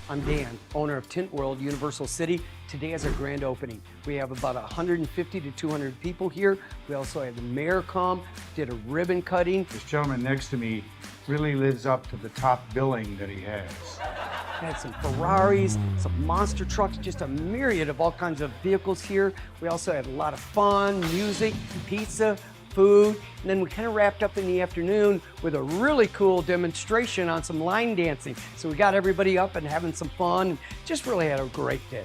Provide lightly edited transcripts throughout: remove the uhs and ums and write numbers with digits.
I'm Dan, owner of Tint World, Universal City. Today is our grand opening. We have about 150 to 200 people here. We also had the mayor come, did a ribbon cutting. This gentleman next to me really lives up to the top billing that he has. Had some Ferraris, some monster trucks, just a myriad of all kinds of vehicles here. We also had a lot of fun, music, pizza, food, and then we kind of wrapped up in the afternoon with a really cool demonstration on some line dancing. So we got everybody up and having some fun, and just really had a great day.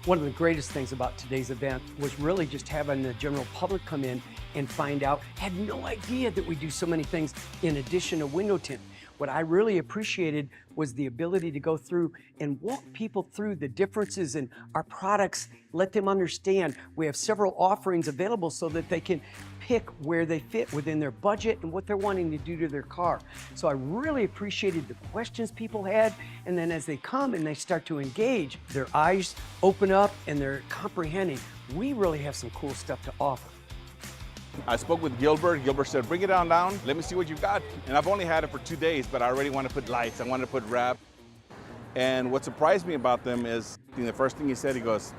One of the greatest things about today's event was really just having the general public come in and find out, had no idea that we do so many things in addition to window tint. What I really appreciated was the ability to go through and walk people through the differences in our products, let them understand we have several offerings available so that they can pick where they fit within their budget and what they're wanting to do to their car. So I really appreciated the questions people had, and then as they come and they start to engage, their eyes open up and they're comprehending. We really have some cool stuff to offer. I spoke with Gilbert. Gilbert said, bring it down, let me see what you've got. And I've only had it for 2 days, but I already want to put lights, I want to put wrap. And what surprised me about them is, the first thing he said, he goes,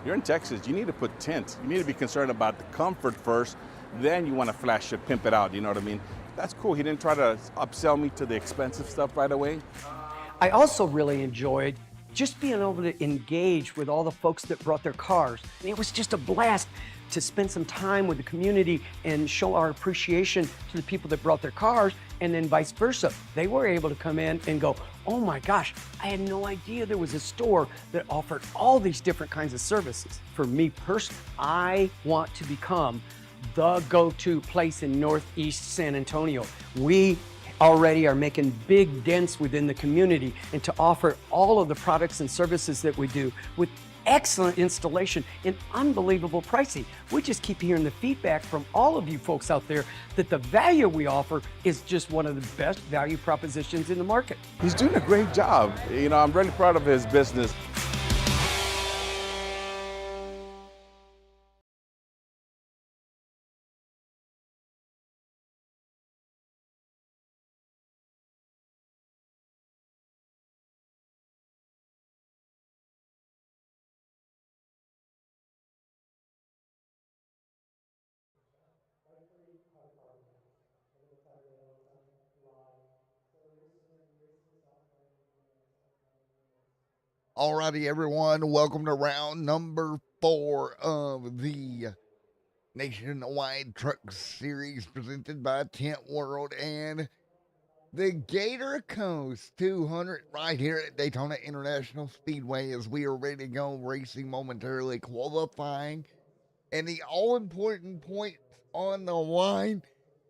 you're in Texas, you need to put tint. You need to be concerned about the comfort first, then you want to flash it, pimp it out, you know what I mean? That's cool, he didn't try to upsell me to the expensive stuff right away. I also really enjoyed just being able to engage with all the folks that brought their cars. And it was just a blast to spend some time with the community and show our appreciation to the people that brought their cars, and then vice versa. They were able to come in and go, oh my gosh, I had no idea there was a store that offered all these different kinds of services. For me personally, I want to become the go-to place in Northeast San Antonio. We already are making big dents within the community, and to offer all of the products and services that we do with excellent installation and unbelievable pricing. We just keep hearing the feedback from all of you folks out there that the value we offer is just one of the best value propositions in the market. He's doing a great job. I'm really proud of his business. Alrighty, everyone, welcome to round number 4 of the Nationwide Truck Series presented by Tint World and the Gator Coast 200 right here at Daytona International Speedway as we are ready to go racing momentarily, qualifying, and the all-important points on the line.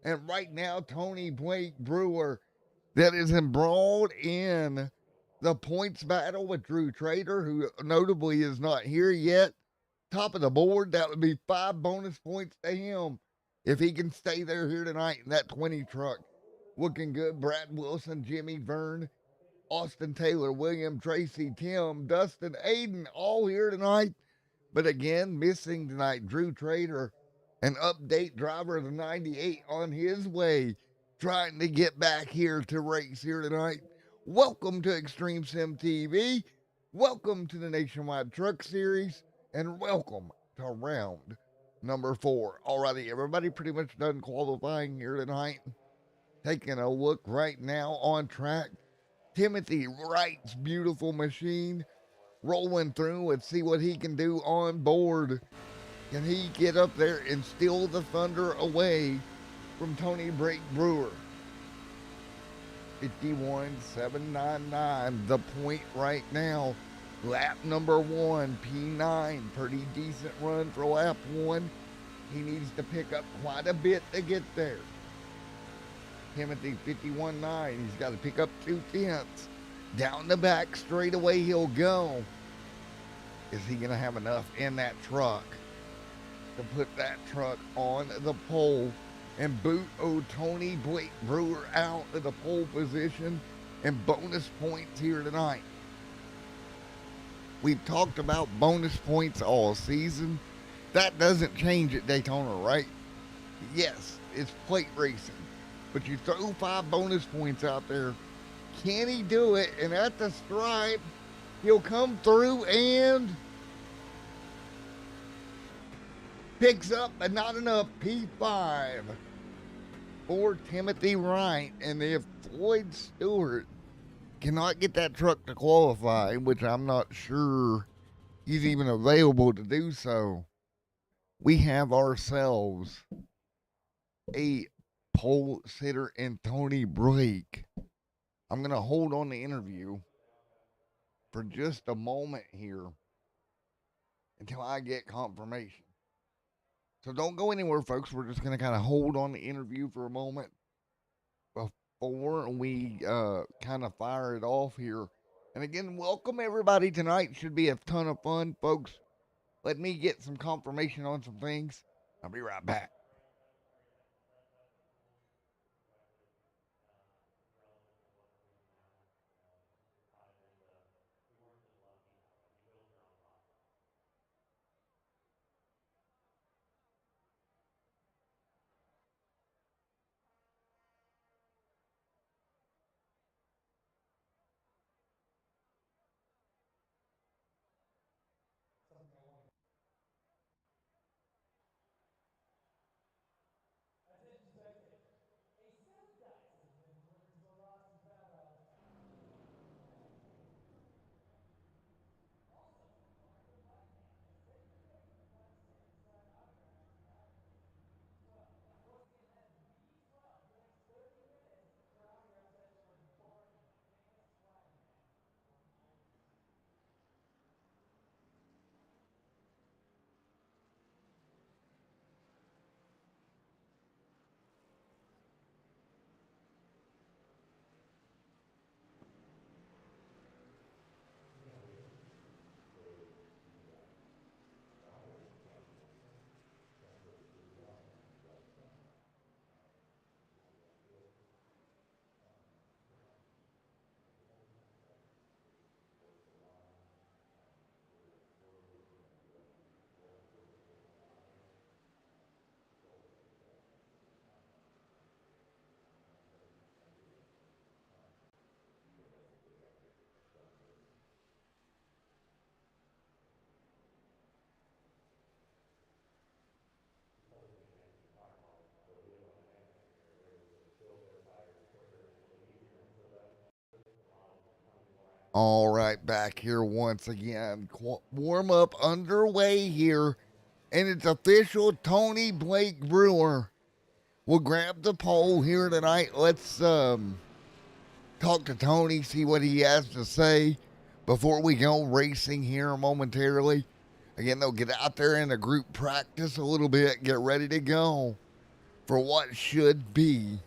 And right now, Tony Blake Brewer that is embroiled in the points battle with Drew Trader, who notably is not here yet. Top of the board, that would be 5 bonus points to him if he can stay there here tonight in that 20 truck. Looking good. Brad Wilson, Jimmy Verne, Austin Taylor, William Tracy, Tim, Dustin, Aiden, all here tonight. But again, missing tonight, Drew Trader, an update driver of the 98 on his way, trying to get back here to race here tonight. Welcome to Extreme Sim TV. Welcome to the Nationwide Truck Series. And welcome to round number 4. Alrighty, everybody pretty much done qualifying here tonight. Taking a look right now on track. Timothy Wright's beautiful machine rolling through. Let's see what he can do on board. Can he get up there and steal the thunder away from Tony Blake Brewer? 51.799, the point right now. Lap number 1, P9, pretty decent run for lap 1. He needs to pick up quite a bit to get there. Timothy 51.9, he's got to pick up 2/10. Down the back straightaway he'll go. Is he going to have enough in that truck to put that truck on the pole and boot Tony Blake Brewer out of the pole position and bonus points here tonight? We've talked about bonus points all season. That doesn't change at Daytona, right? Yes, it's plate racing, but you throw 5 bonus points out there Can he do it? And at the stripe, he'll come through and picks up, but not enough. P5 for Timothy Wright. And if Floyd Stewart cannot get that truck to qualify, which I'm not sure he's even available to do so, we have ourselves a pole sitter in Tony Blake. I'm going to hold on the interview for just a moment here until I get confirmation. So don't go anywhere, folks. We're just going to kind of hold on the interview for a moment before we kind of fire it off here. And again, welcome everybody tonight. Should be a ton of fun, folks. Let me get some confirmation on some things. I'll be right back. All right, back here once again. Warm up underway here, and it's official. Tony Blake Brewer will grab the pole here tonight. Let's talk to Tony, see what he has to say before we go racing here momentarily. Again, they'll get out there in a group practice a little bit, get ready to go for what should be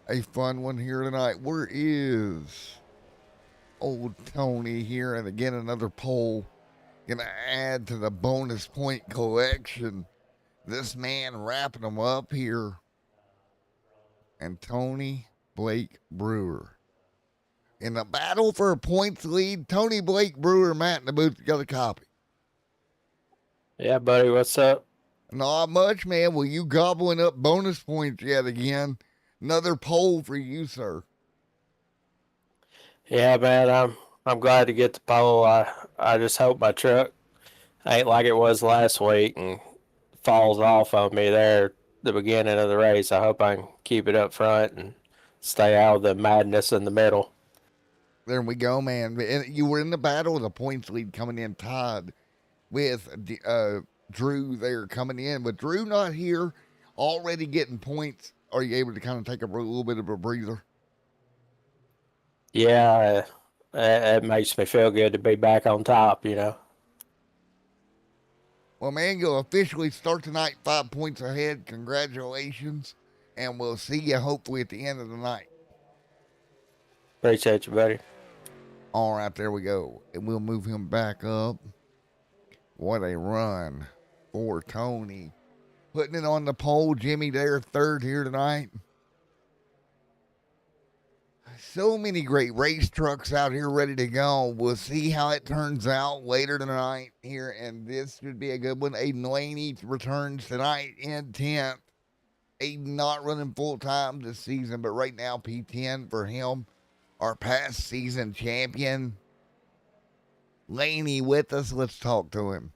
a fun one here tonight. Where is old Tony here? And again, another pole gonna add to the bonus point collection. This man wrapping them up here. And Tony Blake Brewer. In the battle for a points lead, Tony Blake Brewer, Matt in the booth, got a copy. Yeah, buddy, what's up? Not much, man. Well, you gobbling up bonus points yet again. Another pole for you, sir. Yeah, man, I'm glad to get the pole. I just hope my truck ain't like it was last week and falls off on me there at the beginning of the race. I hope I can keep it up front and stay out of the madness in the middle. There we go, man. And you were in the battle with a points lead coming in tied with Drew there coming in. With Drew not here, already getting points, are you able to kind of take a little bit of a breather? Yeah, it makes me feel good to be back on top, you know. Well, man, you'll officially start tonight 5 points ahead. Congratulations. And we'll see you hopefully at the end of the night. Appreciate you, buddy. All right, there we go. And we'll move him back up. What a run for Tony. Putting it on the pole. Jimmy there, third here tonight. So many great race trucks out here ready to go. We'll see how it turns out later tonight here, and this should be a good one. Aiden Laney returns tonight in 10th. Aiden not running full time this season, but right now P10 for him. our past season champion, Laney, with us. Let's talk to him.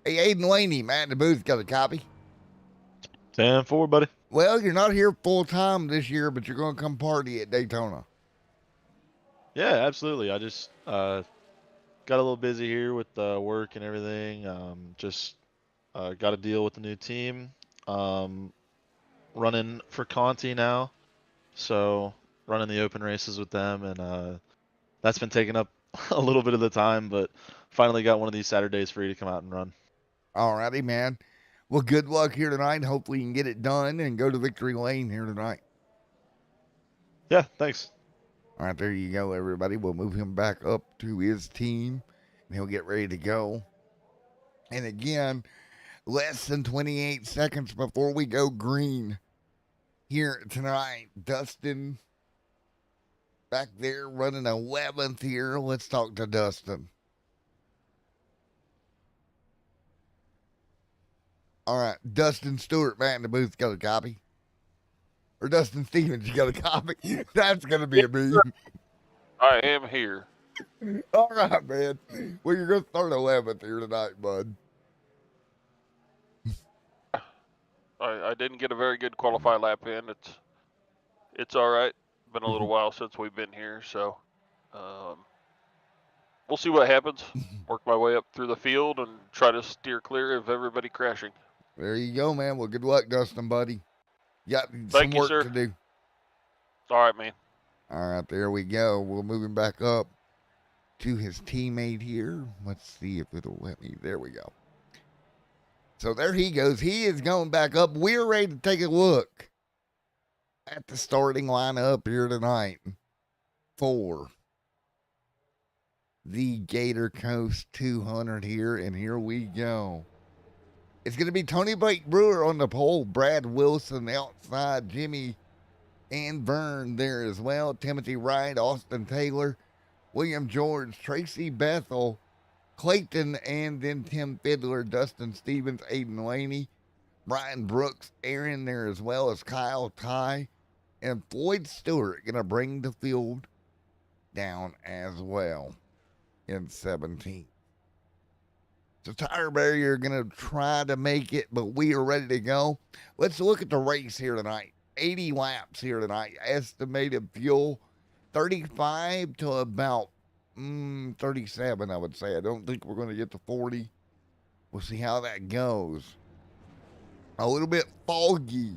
Hey, Aiden Laney, Matt in the booth, got a copy? 10-4, buddy. Well, you're not here full time this year, but you're going to come party at Daytona. Yeah, absolutely. I just got a little busy here with work and everything. Just got to deal with the new team. Running for Conti now, so running the open races with them, and that's been taking up a little bit of the time, but finally got one of these Saturdays free to come out and run. Alrighty, man. Well, good luck here tonight. Hopefully you can get it done and go to victory lane here tonight. Yeah, thanks. All right, there you go, everybody. We'll move him back up to his team, and he'll get ready to go. And again, less than 28 seconds before we go green here tonight. Dustin back there running 11th here. Let's talk to Dustin. All right, Dustin Stewart, man, in the booth, got a copy? Or Dustin Stevens, you got a copy? That's going to be a meme. I am here. All right, man. Well, you're going to start 11th here tonight, bud. I didn't get a very good qualify lap in. It's all right. Been a little while since we've been here, so we'll see what happens. Work my way up through the field and try to steer clear of everybody crashing. There you go, man. Well, good luck, Dustin, buddy. You got some Thank you, work sir. to do. All right, man. All right, there we go. We'll move him back up to his teammate here. Let's see if it'll let me. There we go. So there he goes. He is going back up. We're ready to take a look at the starting lineup here tonight for the Gator Coast 200 here. And here we go. It's going to be Tony Blake Brewer on the pole, Brad Wilson outside, Jimmy and Vern there as well, Timothy Wright, Austin Taylor, William George, Tracy Bethel, Clayton, and then Tim Fiddler, Dustin Stevens, Aiden Laney, Brian Brooks, Aaron there as well as Kyle Ty, and Floyd Stewart going to bring the field down as well in 17th. So Tire Barrier going to try to make it, but we are ready to go. Let's look at the race here tonight. 80 laps here tonight. Estimated fuel 35 to about 37, I would say. I don't think we're going to get to 40. We'll see how that goes. A little bit foggy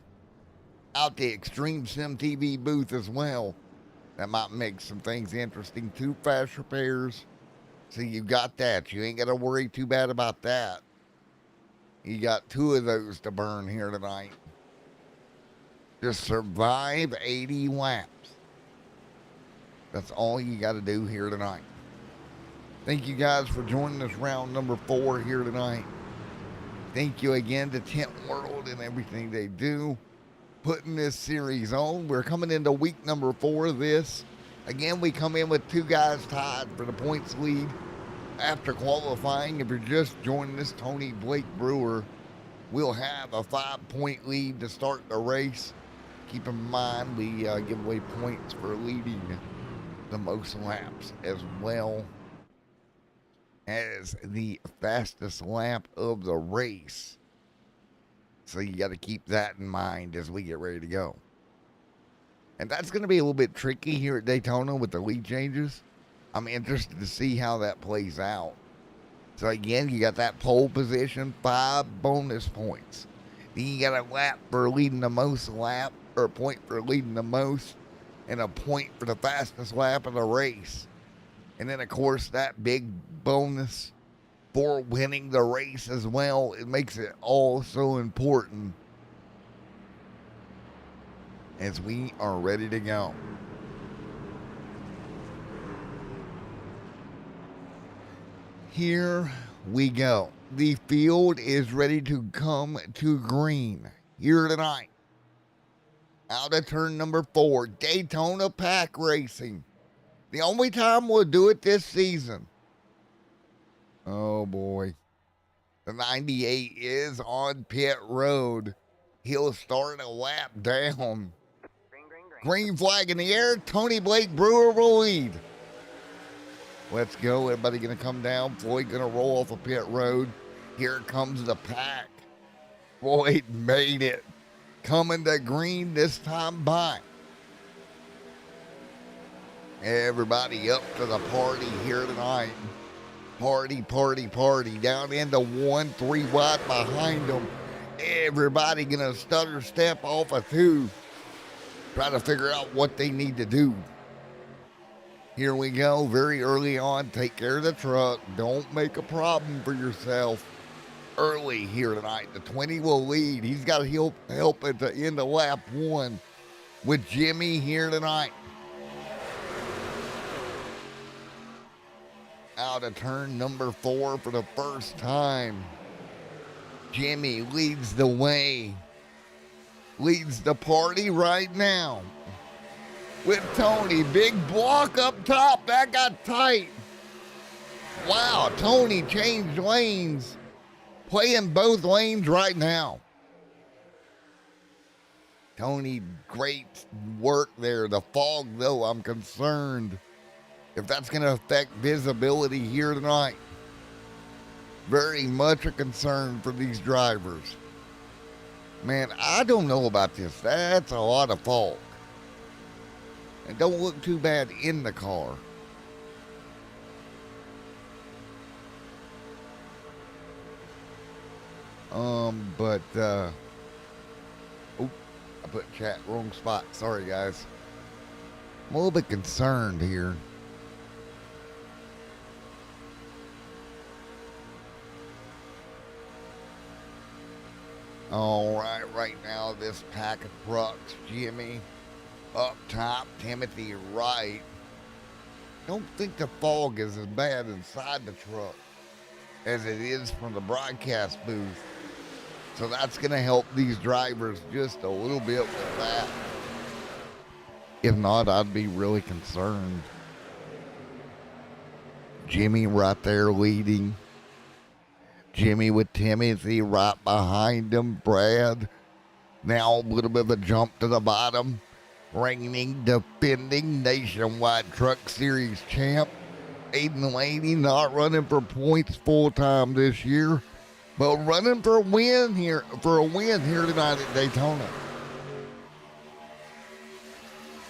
out the Extreme Sim TV booth as well. That might make some things interesting. 2 fast repairs. So you got that. You ain't got to worry too bad about that. You got 2 of those to burn here tonight. Just survive 80 laps. That's all you got to do here tonight. Thank you guys for joining us round number 4 here tonight. Thank you again to Tint World and everything they do, putting this series on. We're coming into week number 4 of this. Again, we come in with 2 guys tied for the points lead after qualifying. If you're just joining us, Tony Blake Brewer will have a 5-point lead to start the race. Keep in mind, we give away points for leading the most laps as well as the fastest lap of the race. So you got to keep that in mind as we get ready to go. And that's going to be a little bit tricky here at Daytona with the lead changes. I'm interested to see how that plays out. So again, you got that pole position, 5 bonus points. Then you got a lap for leading the most lap, or a point for leading the most, and a point for the fastest lap of the race. And then, of course, that big bonus for winning the race as well. It makes it all so important as we are ready to go. Here we go. The field is ready to come to green here tonight. Out of turn number 4, Daytona Pack Racing. The only time we'll do it this season. Oh boy. The 98 is on pit road. He'll start a lap down. Green, green. Green flag in the air. Tony Blake Brewer will lead. Let's go. Everybody going to come down. Floyd going to roll off a pit road. Here comes the pack. Floyd made it. Coming to green this time by. Everybody up to the party here tonight. Party, party, party. Down into 1-3 wide behind them. Everybody gonna stutter step off of 2. Try to figure out what they need to do. Here we go. Very early on. Take care of the truck. Don't make a problem for yourself. Early here tonight. The 20 will lead. He's got to help at the end of lap 1 with Jimmy here tonight. Out of turn number 4 for the first time. Jimmy leads the way. Leads the party right now. With Tony. Big block up top. That got tight. Wow, Tony changed lanes. Playing both lanes right now. Tony, great work there. The fog, though, I'm concerned if that's going to affect visibility here tonight. Very much a concern for these drivers. Man, I don't know about this. That's a lot of fog. And don't look too bad in the car. I put chat wrong spot. Sorry, guys. I'm a little bit concerned here. All right now, this pack of trucks, Jimmy up top, Timothy right. Don't think the fog is as bad inside the truck as it is from the broadcast booth. So that's going to help these drivers just a little bit with that. If not, I'd be really concerned. Jimmy right there leading. Jimmy with Timothy right behind him. Brad now a little bit of a jump to the bottom. Reigning, defending Nationwide Truck Series champ. Aiden Laney not running for points full time this year, but running for a win here tonight at Daytona.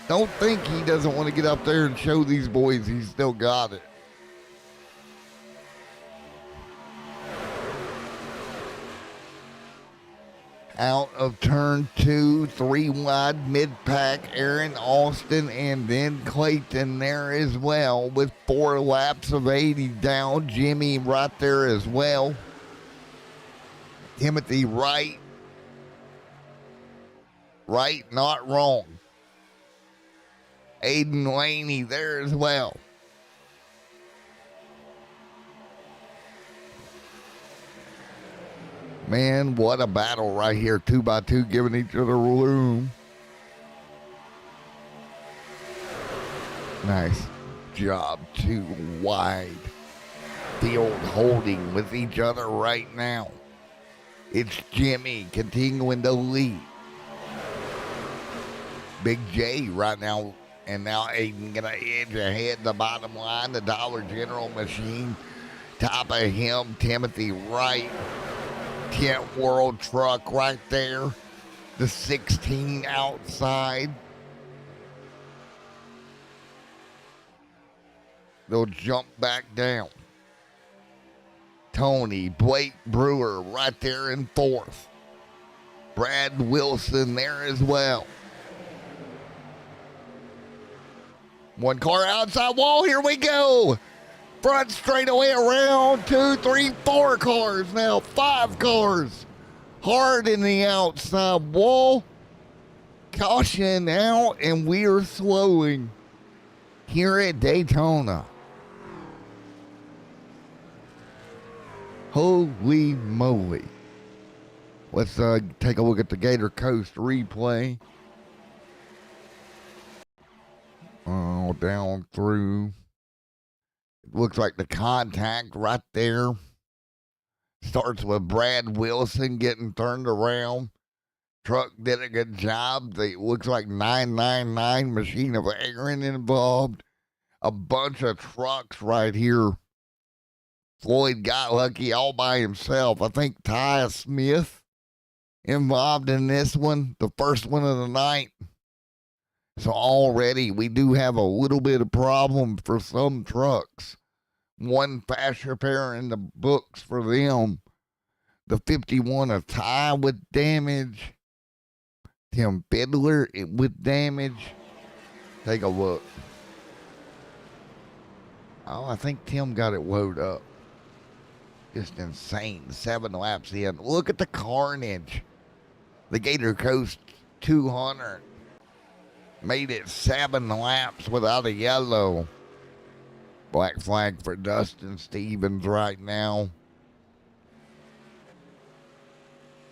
Don't think he doesn't want to get up there and show these boys he's still got it. Out of turn 2, 3 wide mid-pack, Aaron Austin and then Clayton there as well with 4 laps of 80 down. Jimmy right there as well. Timothy right, not wrong. Aiden Laney there as well. Man, what a battle right here. 2x2 giving each other room. Nice job. 2 wide. Field holding with each other right now. It's Jimmy continuing to lead. Big J right now. And now Aiden going to edge ahead the bottom line. The Dollar General machine. Top of him, Timothy Wright. Tint World truck right there. The 16 outside. They'll jump back down. Tony Blake Brewer right there in 4th. Brad Wilson there as well. 1 car outside wall. Here we go. Front straightaway around 2, 3, 4 cars now. 5 cars. Hard in the outside wall. Caution out, and we are slowing here at Daytona. Holy moly. Let's take a look at the Gator Coast replay. Down through. Looks like the contact right there starts with Brad Wilson getting turned around. Truck did a good job. It looks like 999 machine of Aaron involved. A bunch of trucks right here. Floyd got lucky all by himself. I think Ty Smith involved in this one, the first one of the night. So already we do have a little bit of problem for some trucks. One fast repair in the books for them. The 51 of Ty with damage. Tim Fiddler with damage. Take a look. Oh, I think Tim got it loaded up. Just insane. 7 laps in. Look at the carnage. The Gator Coast 200 made it 7 laps without a yellow. Black flag for Dustin Stevens right now.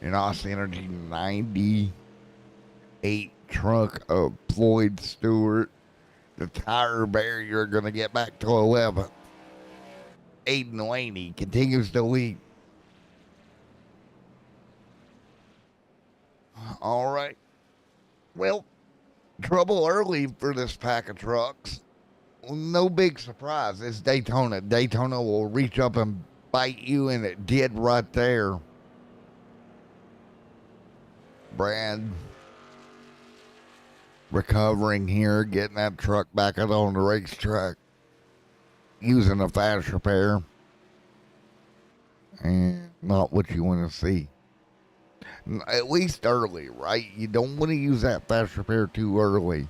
And Austin Energy 98 truck of Floyd Stewart. The tire barrier going to get back to 11th. Aiden Laney continues to lead. All right. Well, trouble early for this pack of trucks. No big surprise. It's Daytona. Daytona will reach up and bite you, and it did right there. Brad recovering here, getting that truck back out on the racetrack, using a fast repair. And not what you want to see. At least early, right? You don't want to use that fast repair too early.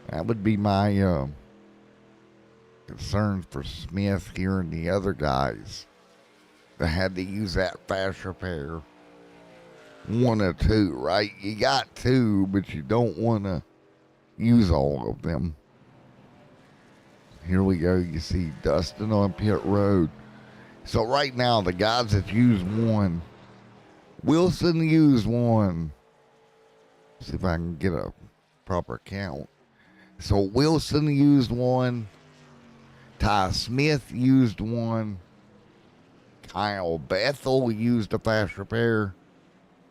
That would be my concern for Smith here and the other guys that had to use that fast repair. 1 or 2, right? You got 2, but you don't want to use all of them. Here we go. You see Dustin on pit road. So right now, the guys that used 1, Wilson used 1. See if I can get a proper count. So Wilson used 1. Ty Smith used 1. Kyle Bethel used a fast repair.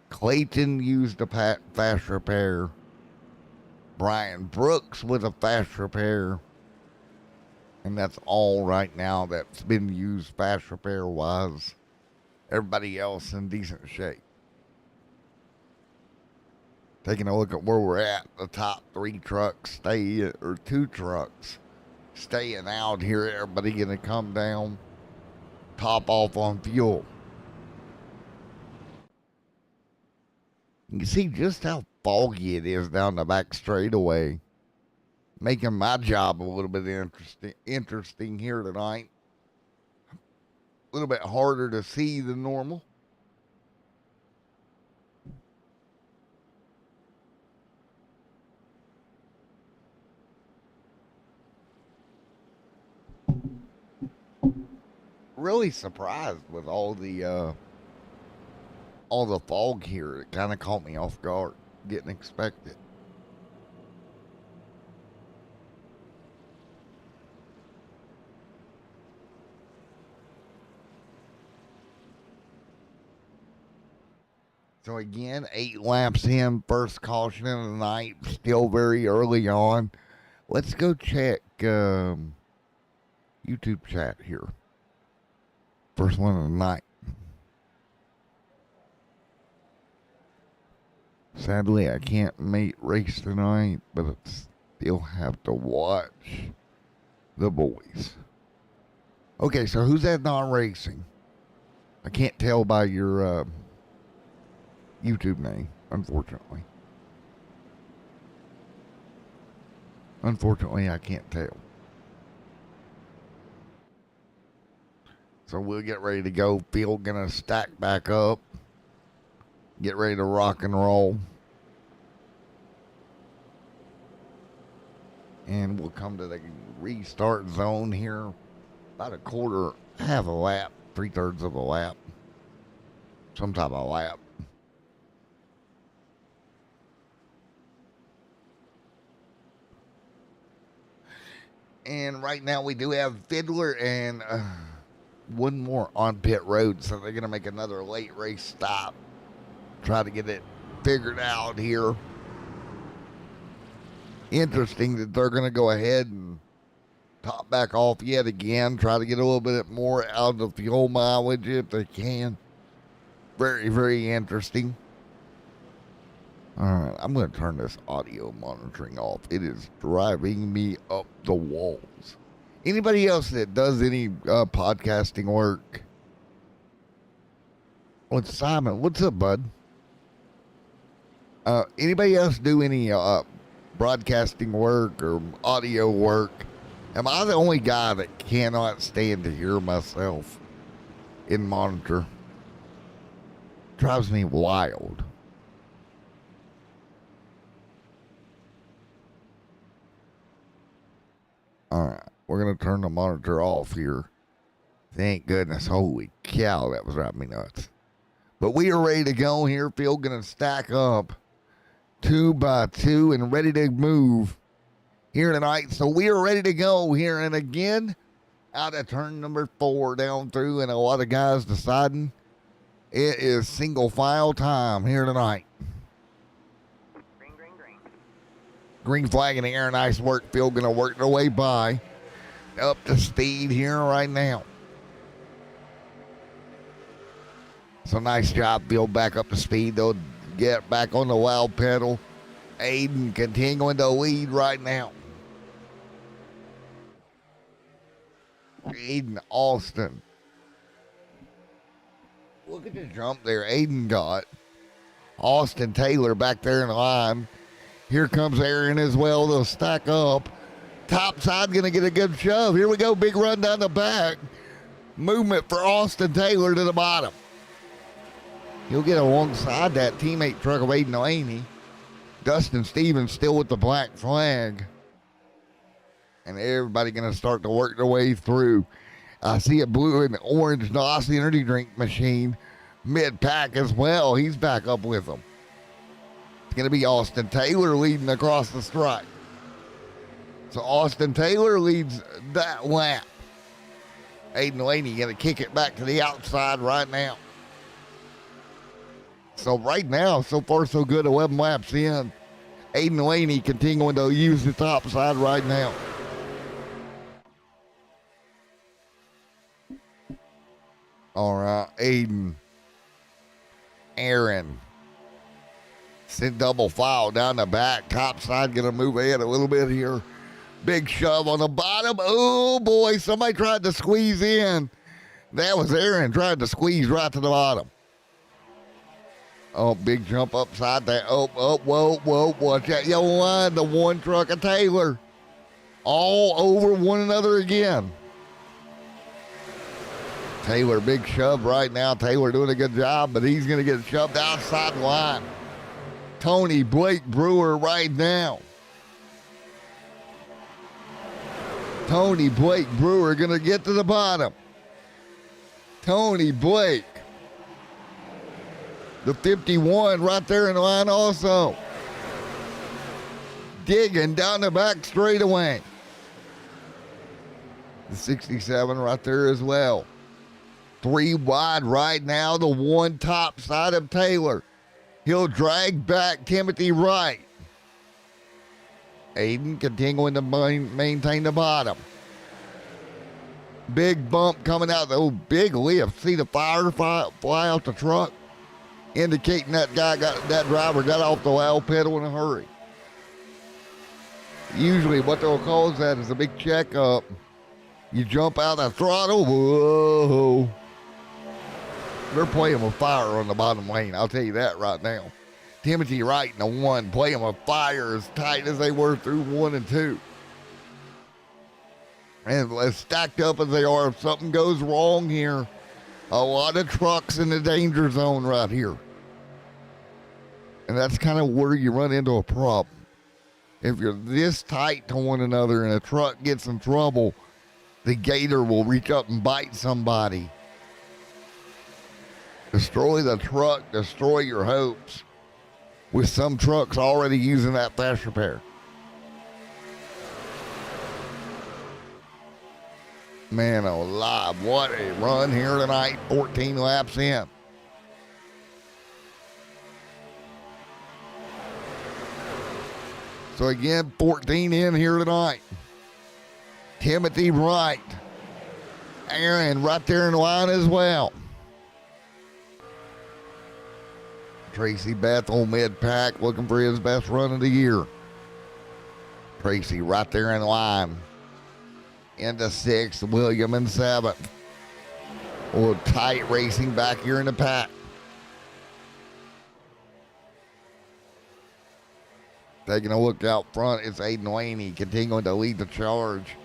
Clayton used a fast repair. Brian Brooks with a fast repair. And that's all right now that's been used fast repair wise. Everybody else in decent shape. Taking a look at where we're at, the top 3 trucks or 2 trucks staying out here. Everybody gonna come down, top off on fuel. You can see just how foggy it is down the back straightaway, making my job a little bit interesting here tonight. A little bit harder to see than normal. Really surprised with all the fog here. It kind of caught me off guard. Didn't expect it. So again, 8 laps in, first caution of the night, still very early on. Let's go check YouTube chat here. First one of the night. Sadly, I can't race tonight, but I still have to watch the boys. Okay, so who's that non-racing? I can't tell by your YouTube name, unfortunately. Unfortunately, I can't tell. So we'll get ready to go. Field gonna stack back up. Get ready to rock and roll. And we'll come to the restart zone here. About a quarter, half a lap, 3/3 of a lap. Some type of lap. And right now we do have Fiddler and one more on pit road, so they're going to make another late race stop. Try to get it figured out here. Interesting that they're going to go ahead and top back off yet again. Try to get a little bit more out of the fuel mileage if they can. Very, very interesting. All right, I'm going to turn this audio monitoring off. It is driving me up the walls. Anybody else that does any podcasting work? What's Simon? What's up, bud? Anybody else do any broadcasting work or audio work? Am I the only guy that cannot stand to hear myself in monitor? Drives me wild. All right, we're going to turn the monitor off here. Thank goodness. Holy cow, that was driving me nuts. But we are ready to go here. Field going to stack up 2 by 2 and ready to move here tonight. So we are ready to go here. And again, out of turn number 4 down through, and a lot of guys deciding it is single file time here tonight. Green flag in the air. Nice work. Field going to work their way by. Up to speed here right now. So nice job. Field back up to speed. They'll get back on the wow pedal. Aiden continuing to lead right now. Aiden Austin. Look at the jump there Aiden got. Austin Taylor back there in the line. Here comes Aaron as well. They'll stack up. Top side going to get a good shove. Here we go. Big run down the back. Movement for Austin Taylor to the bottom. He'll get alongside that teammate truck of Aiden Delaney. Dustin Stevens still with the black flag. And everybody going to start to work their way through. I see a blue and orange NOS energy drink machine mid-pack as well. He's back up with them. Going to be Austin Taylor leading across the stripe. So Austin Taylor leads that lap. Aiden Delaney going to kick it back to the outside right now. So right now, so far so good, 11 laps in. Aiden Delaney continuing to use the top side right now. All right, Aiden. Aaron. Send double file down the back. Top side going to move ahead a little bit here. Big shove on the bottom. Oh, boy. Somebody tried to squeeze in. That was Aaron trying to squeeze right to the bottom. Oh, big jump upside down. Oh, whoa. Watch out. Yellow line. The one truck of Taylor. All over one another again. Taylor, big shove right now. Taylor doing a good job, but he's going to get shoved outside the line. Tony Blake Brewer right now. Tony Blake Brewer going to get to the bottom. Tony Blake. The 51 right there in the line also. Digging down the back straightaway. The 67 right there as well. 3 wide right now. The one top side of Taylor. He'll drag back Timothy Wright. Aiden continuing to maintain the bottom. Big bump coming out. Oh, big lift. See the fire fly out the truck? Indicating that driver got off the wow pedal in a hurry. Usually what they'll cause that is a big checkup. You jump out the throttle. Whoa. They're playing with fire on the bottom lane. I'll tell you that right now. Timothy Wright in the 1 playing with fire as tight as they were through 1 and 2. And as stacked up as they are, if something goes wrong here, a lot of trucks in the danger zone right here. And that's kind of where you run into a problem. If you're this tight to one another and a truck gets in trouble, the Gator will reach up and bite somebody. Destroy the truck, destroy your hopes. With some trucks already using that fast repair. Man alive, what a run here tonight, 14 laps in. So again, 14 in here tonight. Timothy Wright. Aaron right there in line as well. Tracy Bethel mid-pack looking for his best run of the year. Tracy right there in line. Into sixth, William in seventh. A little tight racing back here in the pack. Taking a look out front, it's Aiden Laney continuing to lead the charge.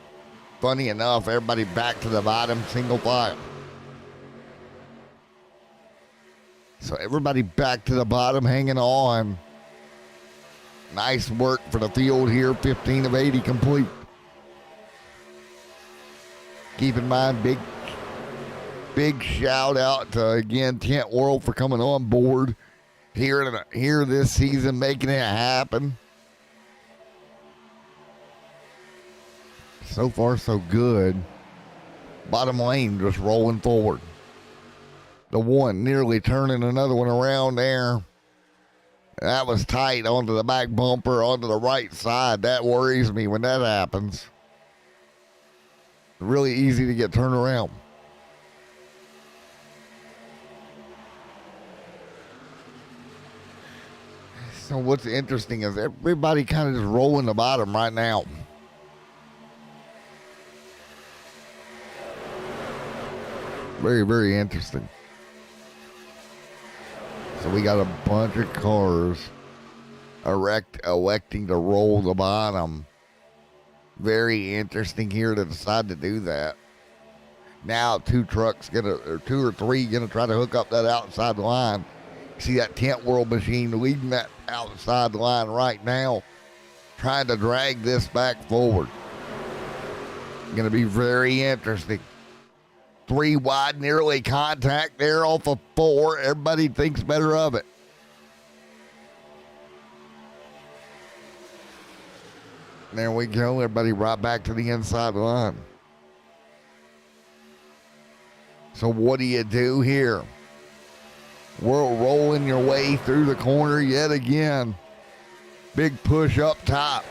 Funny enough, everybody back to the bottom, single file. So everybody back to the bottom, hanging on. Nice work for the field here, 15 of 80 complete. Keep in mind, big shout out to, again, Tint World for coming on board here this season, making it happen. So far, so good. Bottom lane just rolling forward. The one nearly turning another one around there. That was tight onto the back bumper, onto the right side. That worries me when that happens. Really easy to get turned around. So what's interesting is everybody kind of just rolling the bottom right now. Very, very interesting. So we got a bunch of cars electing to roll the bottom. Very interesting here to decide to do that. Now two or three gonna try to hook up that outside line. See that Tint World machine leading that outside line right now, trying to drag this back forward. Gonna be very interesting. 3 wide, nearly contact there off of 4. Everybody thinks better of it. There we go. Everybody right back to the inside line. So what do you do here? We're rolling your way through the corner yet again. Big push up top.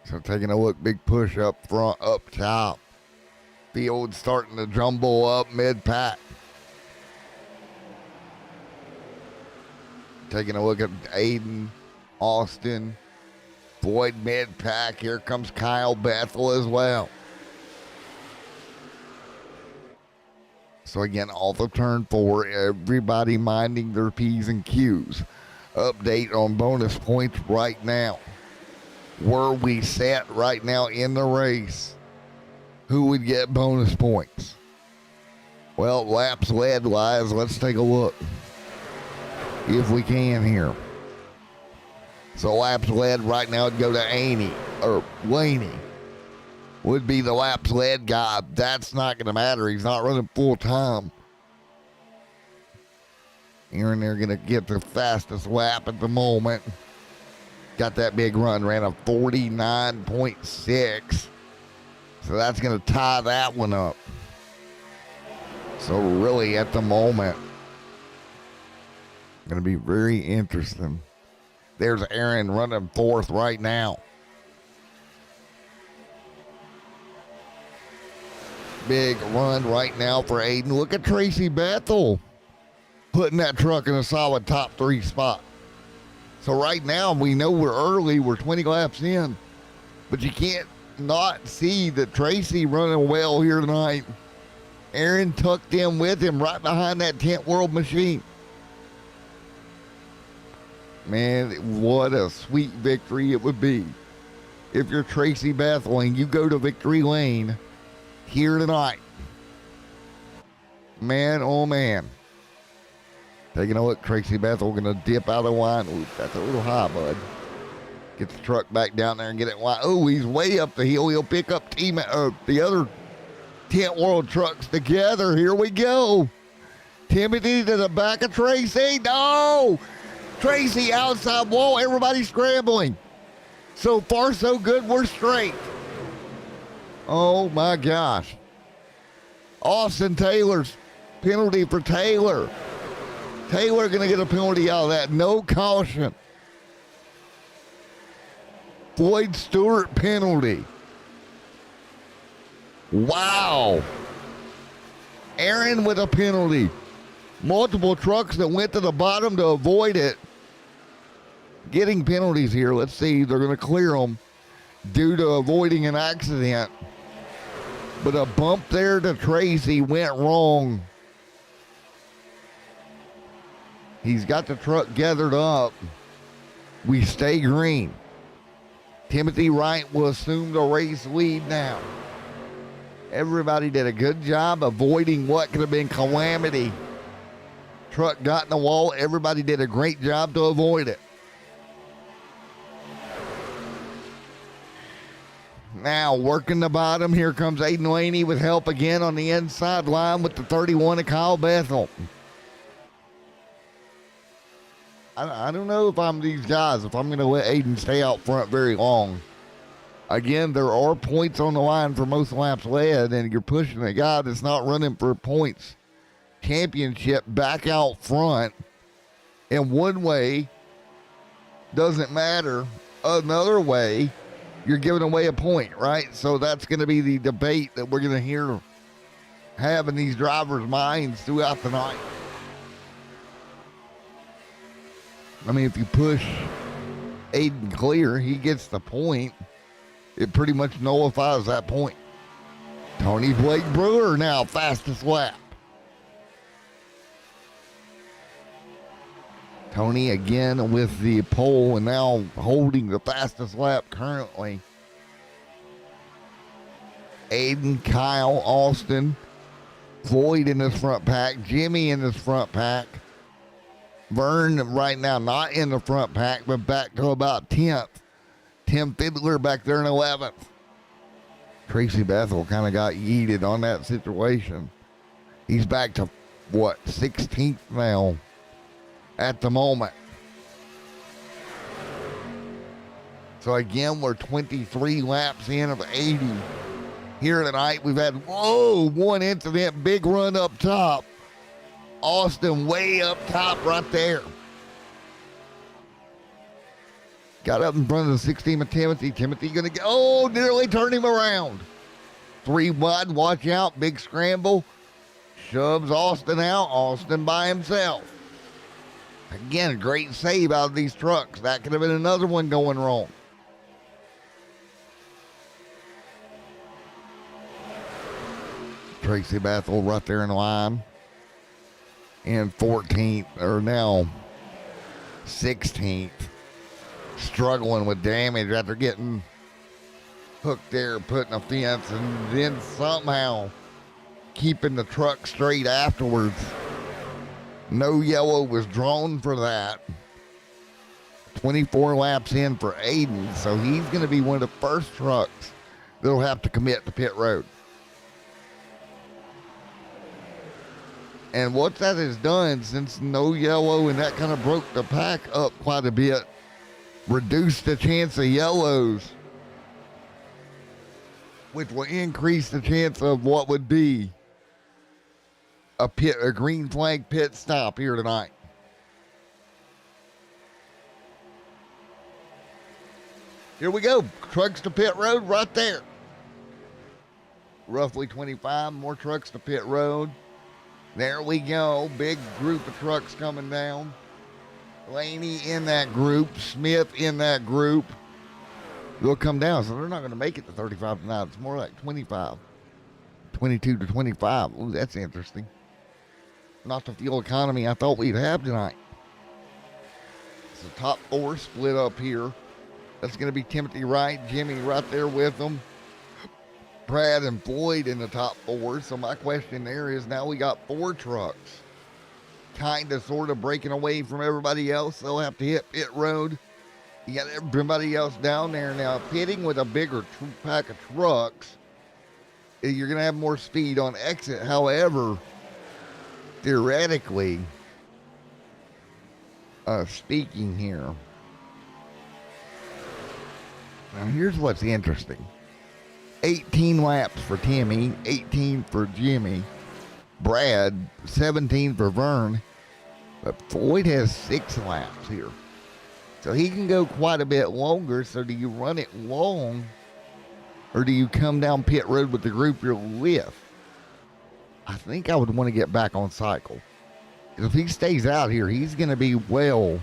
So taking a look, big push up front, up top. Field starting to jumble up mid-pack. Taking a look at Aiden, Austin, Boyd mid-pack. Here comes Kyle Bethel as well. So again, off of turn 4, everybody minding their P's and Q's. Update on bonus points right now. Where we set right now in the race, who would get bonus points? Well, laps led wise, let's take a look if we can here. So laps led right now would go to Laney would be the laps led guy. That's not going to matter. He's not running full time. Aaron, they're going to get the fastest lap at the moment. Got that big run, ran a 49.6. So that's going to tie that one up. So really at the moment, going to be very interesting. There's Aaron running 4th right now. Big run right now for Aiden. Look at Tracy Bethel putting that truck in a solid top 3 spot. So right now, we know we're early. We're 20 laps in. But you can't not see that Tracy running well here tonight. Aaron tucked in with him right behind that Tint World machine. Man, what a sweet victory it would be if you're Tracy Bethel and you go to victory lane here tonight. Man, oh man. Taking a look, Tracy Bethel going to dip out of the line. Ooh, that's a little high, bud. Get the truck back down there and get it wide. Oh, he's way up the hill. He'll pick up the other Tint World trucks together. Here we go. Timothy to the back of Tracy. No! Tracy outside wall. Everybody scrambling. So far, so good. We're straight. Oh my gosh. Austin Taylor's penalty for Taylor. Taylor going to get a penalty out of that. No caution. Floyd Stewart penalty. Wow. Aaron with a penalty. Multiple trucks that went to the bottom to avoid it. Getting penalties here. Let's see. They're going to clear them due to avoiding an accident. But a bump there to Tracy went wrong. He's got the truck gathered up. We stay green. Timothy Wright will assume the race lead now. Everybody did a good job avoiding what could have been calamity. Truck got in the wall. Everybody did a great job to avoid it. Now working the bottom. Here comes Aiden Laney with help again on the inside line with the 31 of Kyle Bethel. I don't know if I'm these guys, if I'm going to let Aiden stay out front very long. Again, there are points on the line for most laps led, and you're pushing a guy that's not running for points championship back out front. And one way doesn't matter. Another way, you're giving away a point, right? So that's going to be the debate that we're going to hear have in these drivers' minds throughout the night. I mean, if you push Aiden clear, he gets the point. It pretty much nullifies that point. Tony Blake Brewer now fastest lap. Tony again with the pole and now holding the fastest lap currently. Aiden, Kyle, Austin, Floyd in this front pack, Jimmy in this front pack. Vern right now not in the front pack, but back to about 10th. Tim Fiddler back there in 11th. Tracy Bethel kind of got yeeted on that situation. He's back to, 16th now at the moment. So again, we're 23 laps in of 80. Here tonight, we've had, one incident, big run up top. Austin way up top right there. Got up in front of the 16 of Timothy. Timothy gonna go, nearly turned him around. 3 wide, watch out, big scramble. Shoves Austin out, Austin by himself. Again, a great save out of these trucks. That could have been another one going wrong. Tracy Bethel right there in line. And 14th, or now 16th. Struggling with damage after getting hooked there, putting a fence, and then somehow keeping the truck straight afterwards. No yellow was drawn for that. 24 laps in for Aiden, so he's going to be one of the first trucks that'll have to commit to pit road. And what that has done, since no yellow, and that kind of broke the pack up quite a bit, reduced the chance of yellows, which will increase the chance of what would be a green flag pit stop here tonight. Here we go. Trucks to pit road right there. Roughly 25 more trucks to pit road. There we go. Big group of trucks coming down. Laney in that group. Smith in that group. They'll come down, so they're not going to make it to 35 tonight. It's more like 25. 22 to 25. Ooh, that's interesting. Not the fuel economy I thought we'd have tonight. So top 4 split up here. That's going to be Timothy Wright, Jimmy right there with them. Brad and Floyd in the top 4. So my question there is, now we got 4 trucks kind of sort of breaking away from everybody else. They'll have to hit pit road. You got everybody else down there now. Pitting with a bigger pack of trucks, you're going to have more speed on exit. However, theoretically speaking here, Now, here's what's interesting. 18 laps for Timmy, 18 for Jimmy, Brad, 17 for Vern, but Floyd has 6 laps here. So he can go quite a bit longer. So do you run it long, or do you come down pit road with the group you're with? I think I would want to get back on cycle. If he stays out here, he's going to be well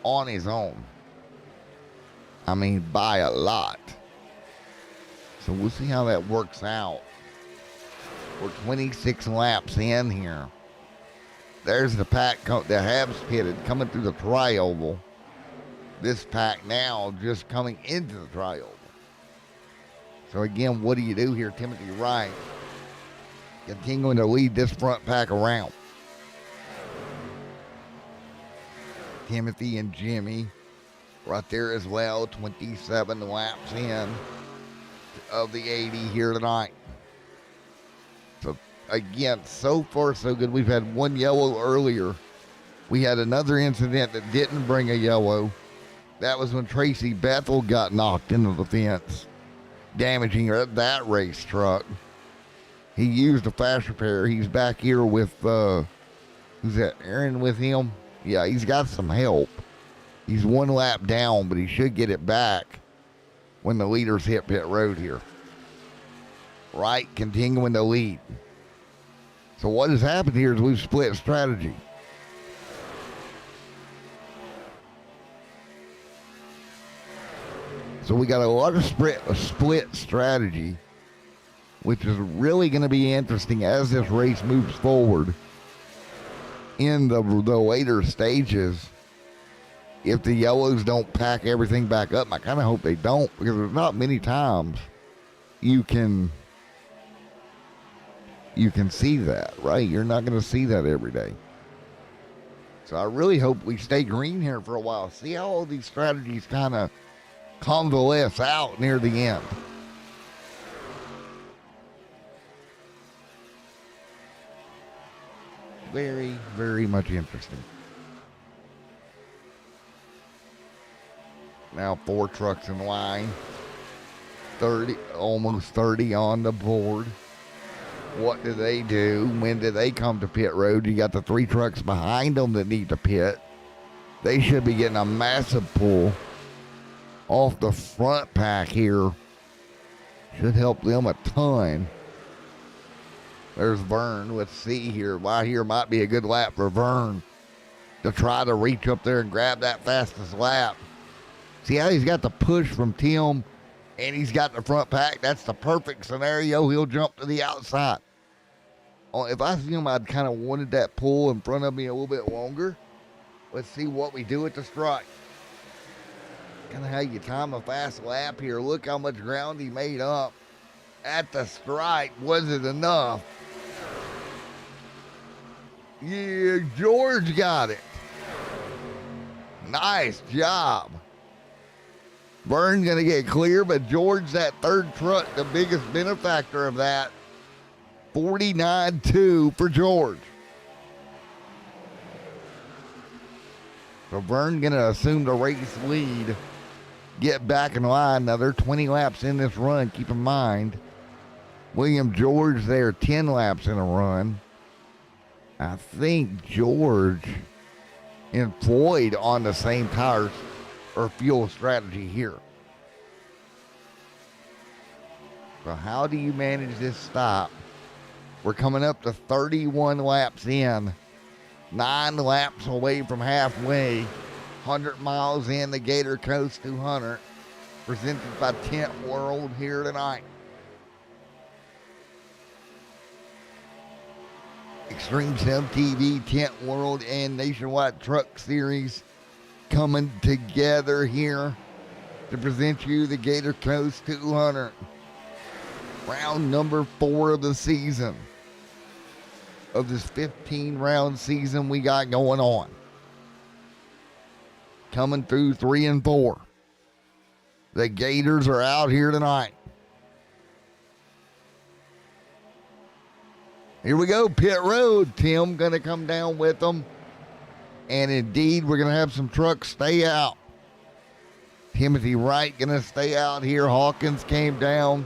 on his own. I mean, by a lot. So we'll see how that works out. We're 26 laps in here. There's the pack that has pitted coming through the tri-oval. This pack now just coming into the tri-oval. So again, what do you do here? Timothy Wright continuing to lead this front pack around. Timothy and Jimmy right there as well, 27 laps in of the 80 here tonight. So again, so far so good. We've had one yellow earlier. We had another incident that didn't bring a yellow. That was when Tracy Bethel got knocked into the fence, damaging that race truck. He used a fast repair. He's back here with, who's that, Aaron with him? Yeah, he's got some help. He's 1 lap down, but he should get it back when the leaders hit pit road here. Wright continuing to lead. So what has happened here is we've split strategy. So we got a lot of split strategy, which is really going to be interesting as this race moves forward in the later stages. If the yellows don't pack everything back up, I kind of hope they don't, because there's not many times you can see that, right? You're not going to see that every day. So I really hope we stay green here for a while. See how all these strategies kind of convalesce out near the end. Very, very much interesting. Now 4 trucks in line. 30, almost 30 on the board. What do they do? When do they come to pit road? You got the 3 trucks behind them that need to pit. They should be getting a massive pull off the front pack here. Should help them a ton. There's Vern. Let's see here. Why here might be a good lap for Vern to try to reach up there and grab that fastest lap. See how he's got the push from Tim and he's got the front pack? That's the perfect scenario. He'll jump to the outside. If I see him, I'd kind of wanted that pull in front of me a little bit longer. Let's see what we do at the strike. Kind of how you time a fast lap here. Look how much ground he made up at the strike. Was it enough? Yeah, George got it. Nice job. Vern's going to get clear, but George, that 3rd truck, the biggest benefactor of that. 49-2 for George. So Vern going to assume the race lead. Get back in line. Now they're 20 laps in this run. Keep in mind, William George there 10 laps in a run. I think George and Floyd on the same tires or fuel strategy here. So how do you manage this stop? We're coming up to 31 laps in, 9 laps away from halfway, 100 miles in the Gator Coast 200, presented by Tint World here tonight. Extreme Sim TV, Tint World, and Nationwide Truck Series coming together here to present you the Gator Coast 200. Round number 4 of the season. Of this 15-round season we got going on. Coming through 3 and 4. The Gators are out here tonight. Here we go, pit road. Tim going to come down with them. And indeed, we're going to have some trucks stay out. Timothy Wright gonna stay out here. Hawkins came down.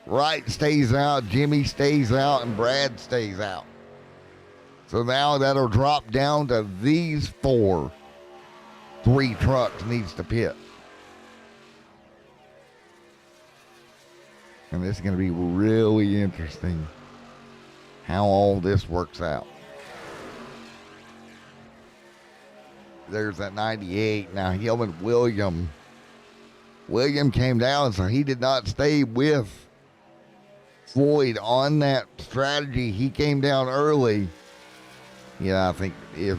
Wright stays out, Jimmy stays out, and Brad stays out. So now that'll drop down to these four. 3 trucks needs to pit. And this is going to be really interesting how all this works out. There's that 98. Now, Hillman William. William came down, so he did not stay with Floyd on that strategy. He came down early. Yeah, I think if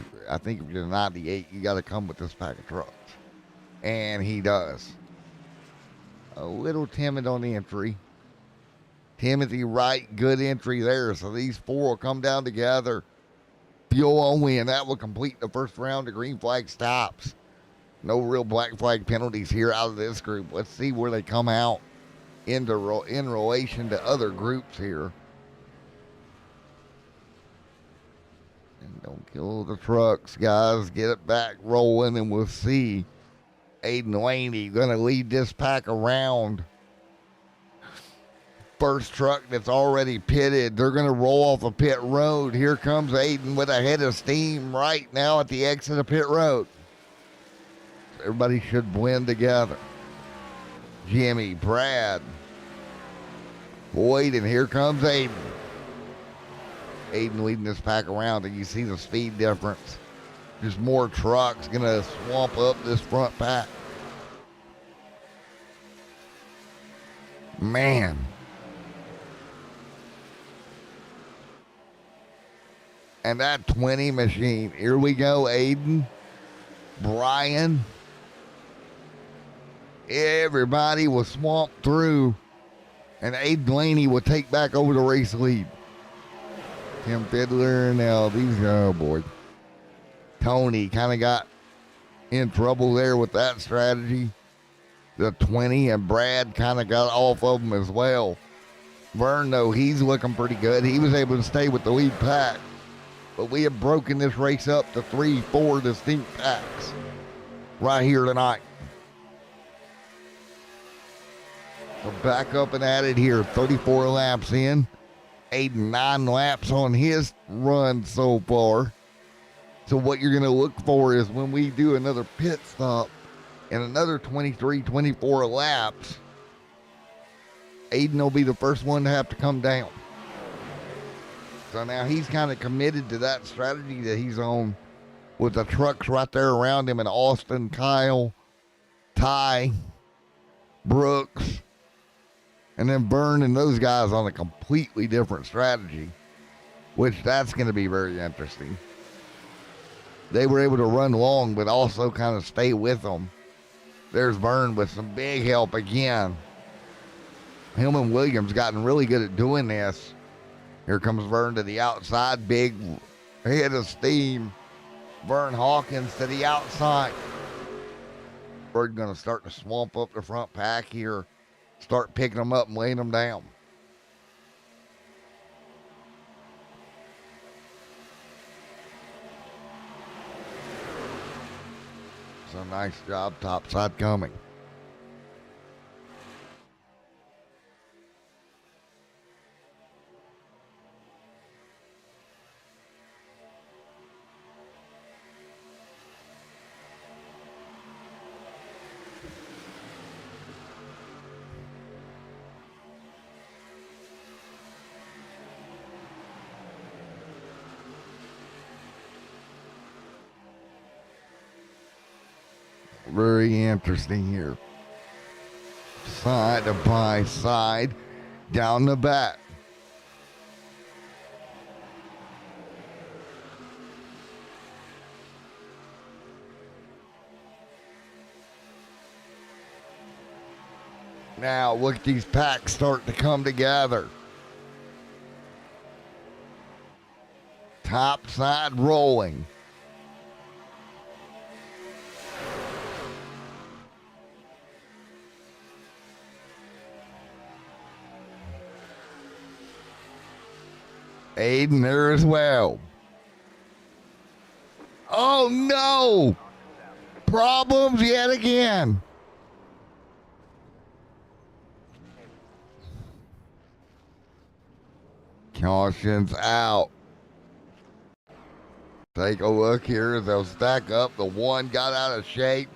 you're 98, you got to come with this pack of trucks. And he does. A little timid on the entry. Timothy Wright, good entry there. So these 4 will come down together. Fuel on win. That will complete the first round. The green flag stops. No real black flag penalties here out of this group. Let's see where they come out in relation to other groups here. And don't kill the trucks, guys. Get it back rolling, and we'll see. Aiden Laney going to lead this pack around. First truck that's already pitted. They're going to roll off a pit road. Here comes Aiden with a head of steam right now at the exit of pit road. Everybody should blend together. Jimmy, Brad, Boyd, and here comes Aiden. Aiden leading this pack around, and you see the speed difference. There's more trucks going to swamp up this front pack. Man. And that 20 machine. Here we go, Aiden, Brian. Everybody will swamp through, and Aiden Laney will take back over the race lead. Tim Fiddler, now these, oh boy. Tony kind of got in trouble there with that strategy. The 20, and Brad kind of got off of them as well. Vern, though, he's looking pretty good. He was able to stay with the lead pack. But we have broken this race up to 3-4 distinct packs right here tonight. So back up and at it here. 34 laps in. 8 and 9 laps on his run so far. So what you're going to look for is when we do another pit stop and another 23, 24 laps, Aiden will be the first one to have to come down. So now he's kind of committed to that strategy that he's on with the trucks right there around him, and Austin, Kyle, Ty, Brooks, and then Vern and those guys on a completely different strategy, which that's going to be very interesting. They were able to run long, but also kind of stay with them. There's Vern with some big help again. Hillman Williams gotten really good at doing this. Here comes Vern to the outside, big head of steam. Vern Hawkins to the outside. We're going to start to swamp up the front pack here. Start picking them up and laying them down. So nice job, topside coming. Very interesting here. Side by side, down the back. Now look at these packs start to come together. Top side rolling. Aiden there as well. Oh no! problems yet again. Caution's out. Take a look here as they'll stack up. The one got out of shape,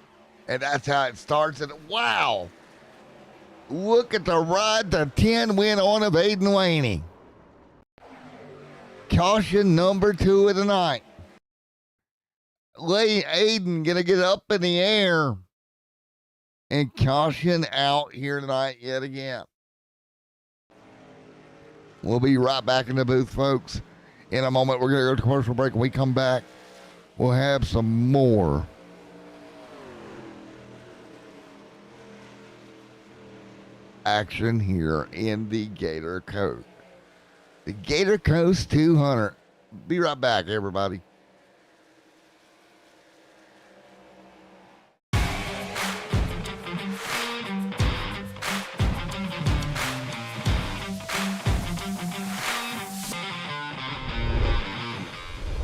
and that's how it starts. And wow, look at the ride the 10 went on of Aiden Laney. Caution number 2 of the night. Aiden gonna get up in the air, and caution out here tonight yet again. We'll be right back in the booth, folks. In a moment, we're going to go to commercial break. When we come back, we'll have some more action here in the Gator Coast. The Gator Coast 200. Be right back, everybody.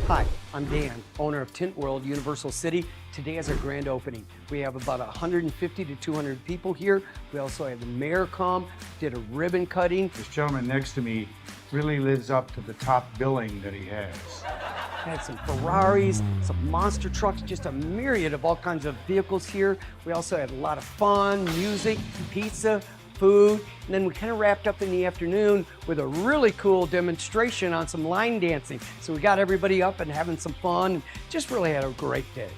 Hi, I'm Dan, owner of Tint World, Universal City. Today is our grand opening. We have about 150 to 200 people here. We also had the mayor come, did a ribbon cutting. This gentleman next to me really lives up to the top billing that he has. Had some Ferraris, some monster trucks, just a myriad of all kinds of vehicles here. We also had a lot of fun, music, pizza, food, and then we kind of wrapped up in the afternoon with a really cool demonstration on some line dancing. So we got everybody up and having some fun, and just really had a great day.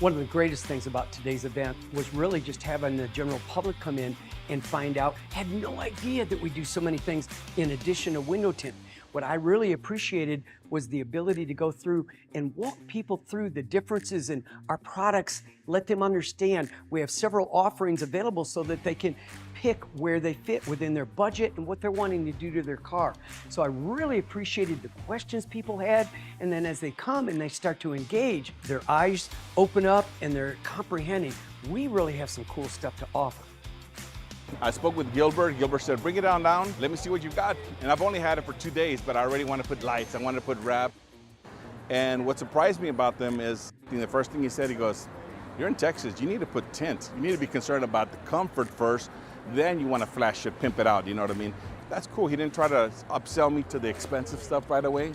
One of the greatest things about today's event was really just having the general public come in and find out, had no idea that we do so many things in addition to window tint. What I really appreciated was the ability to go through and walk people through the differences in our products, let them understand we have several offerings available so that they can pick where they fit within their budget and what they're wanting to do to their car. So I really appreciated the questions people had, and then as they come and they start to engage, their eyes open up and they're comprehending. We really have some cool stuff to offer. I spoke with Gilbert. Gilbert said, bring it on down. Let me see what you've got. And I've only had it for 2 days, but I already want to put lights. I want to put wrap. And what surprised me about them is the first thing he said, he goes, you're in Texas. You need to put tint. You need to be concerned about the comfort first. Then you want to flash it, pimp it out. You know what I mean? That's cool. He didn't try to upsell me to the expensive stuff right away.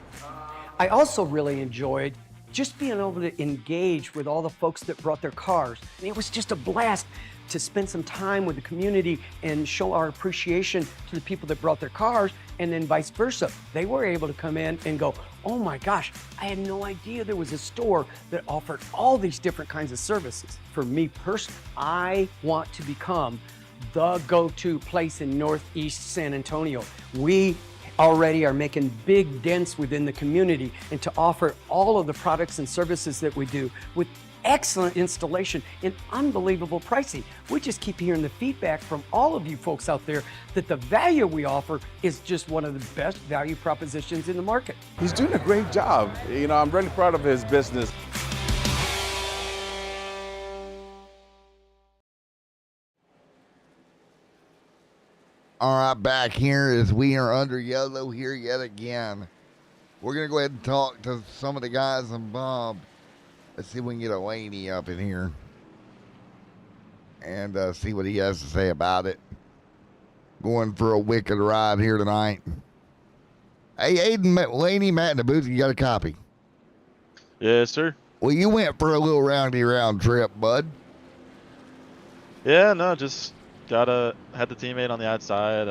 I also really enjoyed just being able to engage with all the folks that brought their cars. And it was just a blast to spend some time with the community and show our appreciation to the people that brought their cars, and then vice versa. They were able to come in and go, oh my gosh, I had no idea there was a store that offered all these different kinds of services. For me personally, I want to become the go-to place in Northeast San Antonio. We already are making big dents within the community, and to offer all of the products and services that we do with excellent installation and unbelievable pricing. We just keep hearing the feedback from all of you folks out there that the value we offer is just one of the best value propositions in the market. He's doing a great job. You know, I'm really proud of his business. All right, back here as we are under yellow here yet again. We're going to go ahead and talk to some of the guys involved. Let's see if we can get a Laney up in here and see what he has to say about it. Going for a wicked ride here tonight. Hey, Aiden, Laney, Matt in the booth, you got a copy? Yes, sir. Well, you went for a little round trip, bud. Yeah, no, just had the teammate on the outside.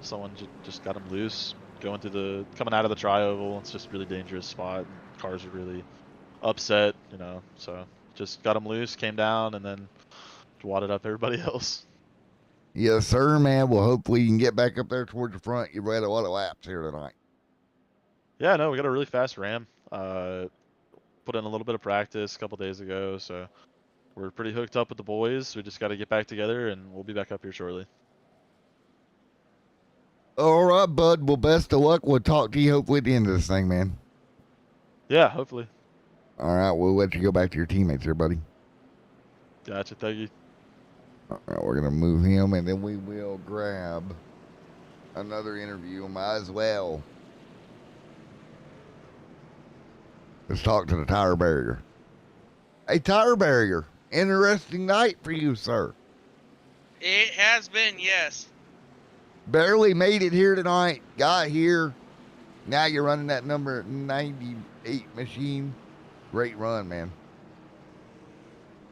Someone just got him loose coming out of the tri-oval. It's just a really dangerous spot. Cars are really upset, you know, so just got him loose, came down, and then wadded up everybody else. Yes, sir, man. Well, hopefully you can get back up there towards the front. You've had a lot of laps here tonight. Yeah, no, we got a really fast ram. Put in a little bit of practice a couple days ago, so we're pretty hooked up with the boys. We just got to get back together, and we'll be back up here shortly. All right, bud. Well, best of luck. We'll talk to you hopefully at the end of this thing, man. Yeah, hopefully. All right, we'll let you go back to your teammates here, buddy. Gotcha, thank you. All right, we're going to move him, and then we will grab another interview. Might as well. Let's talk to the tire barrier. a tire barrier. Interesting night for you, sir. It has been, yes. Barely made it here tonight. Got here. Now you're running that number 98 machine. Great run, man.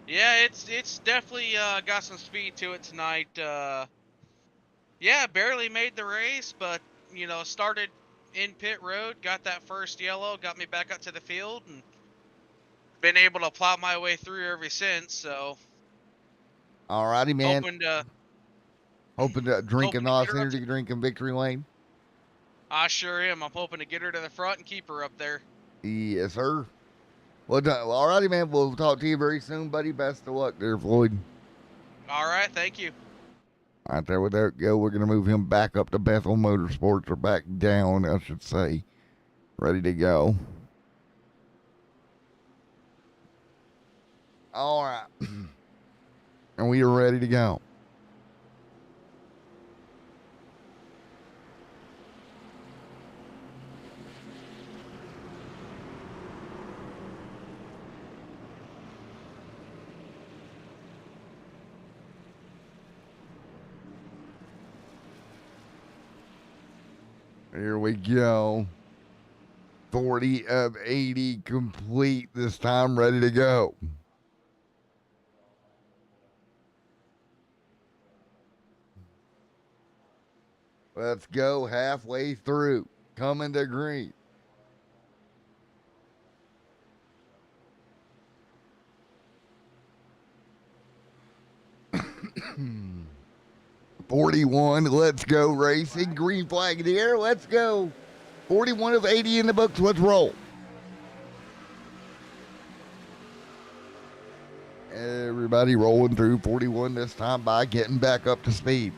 Yeah, it's definitely got some speed to it tonight. Yeah, barely made the race, but started in pit road, got that first yellow, got me back up to the field, and been able to plow my way through ever since. So Alrighty, man. hoping to Drink a hoping to nice get her up energy to, drink in victory lane. I sure am. I'm hoping to get her to the front and keep her up there. Yes, sir. Well done. Well, alrighty, man. We'll talk to you very soon, buddy. Best of luck there, Floyd. All right, thank you. All right, there we go. We're going to move him back up to Bethel Motorsports, or back down, I should say. Ready to go. All right. And we are ready to go. Here we go. 40 of 80 complete this time, ready to go. Let's go halfway through. Coming to green. $41, let's go racing. Green flag in the air, let's go. 41 of 80 in the books, let's roll. Everybody rolling through 41 this time by getting back up to speed.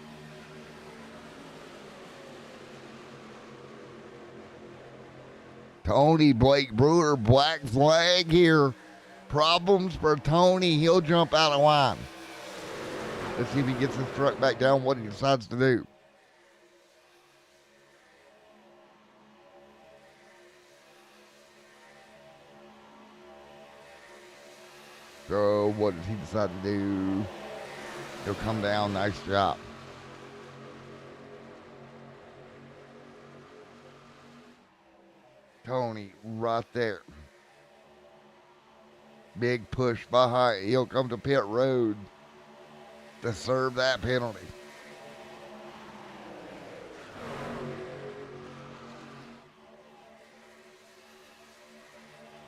Tony Blake Brewer, black flag here. Problems for Tony, he'll jump out of line. Let's see if he gets his truck back down, what he decides to do. So what does he decide to do? He'll come down, nice job. Tony right there. Big push behind. He'll come to pit road to serve that penalty.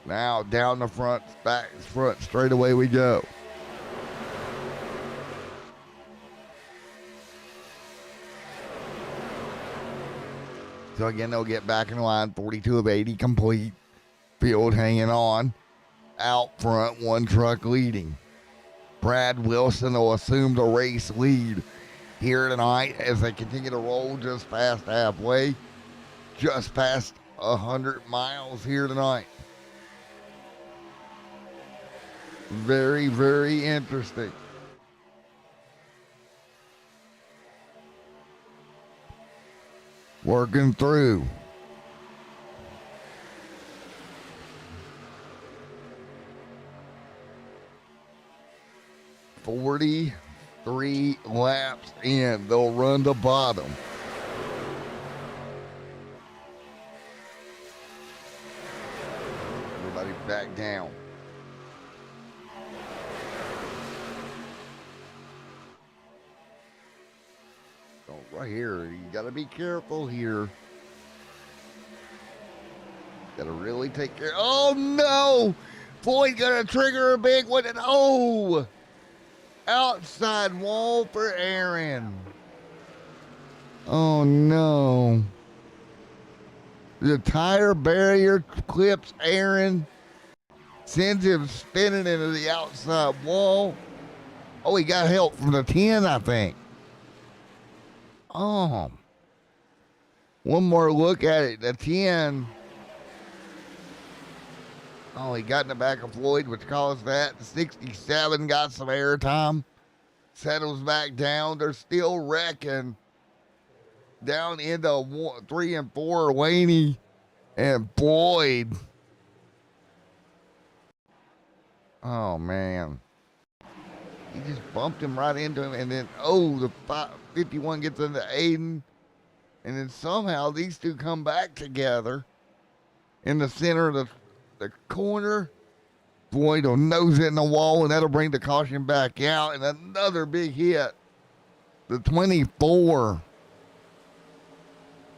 Now down the front, back front, straight away we go. So again, they'll get back in line. 42 of 80 complete. Field hanging on. Out front, one truck leading. Brad Wilson will assume the race lead here tonight as they continue to roll just past halfway. Just past 100 miles here tonight. Very, very interesting. Working through. "43 laps in. They'll run the bottom. Everybody back down. Oh, right here. You got to be careful here. Got to really take care. Oh, no. Floyd going to trigger a big one. And oh, outside wall for Aaron. Oh, no. The tire barrier clips Aaron. Sends him spinning into the outside wall. Oh, he got help from the 10, I think. Oh. One more look at it. The 10. Oh, he got in the back of Floyd, which caused that. The 67 got some air time. Settles back down. They're still wrecking. Down into 3 and 4, Laney and Floyd. Oh, man. He just bumped him right into him. And then, oh, the 51 gets into Aiden. And then somehow these two come back together in the center of the corner. Boyd will nose it in the wall, and that'll bring the caution back out. And another big hit. The 24.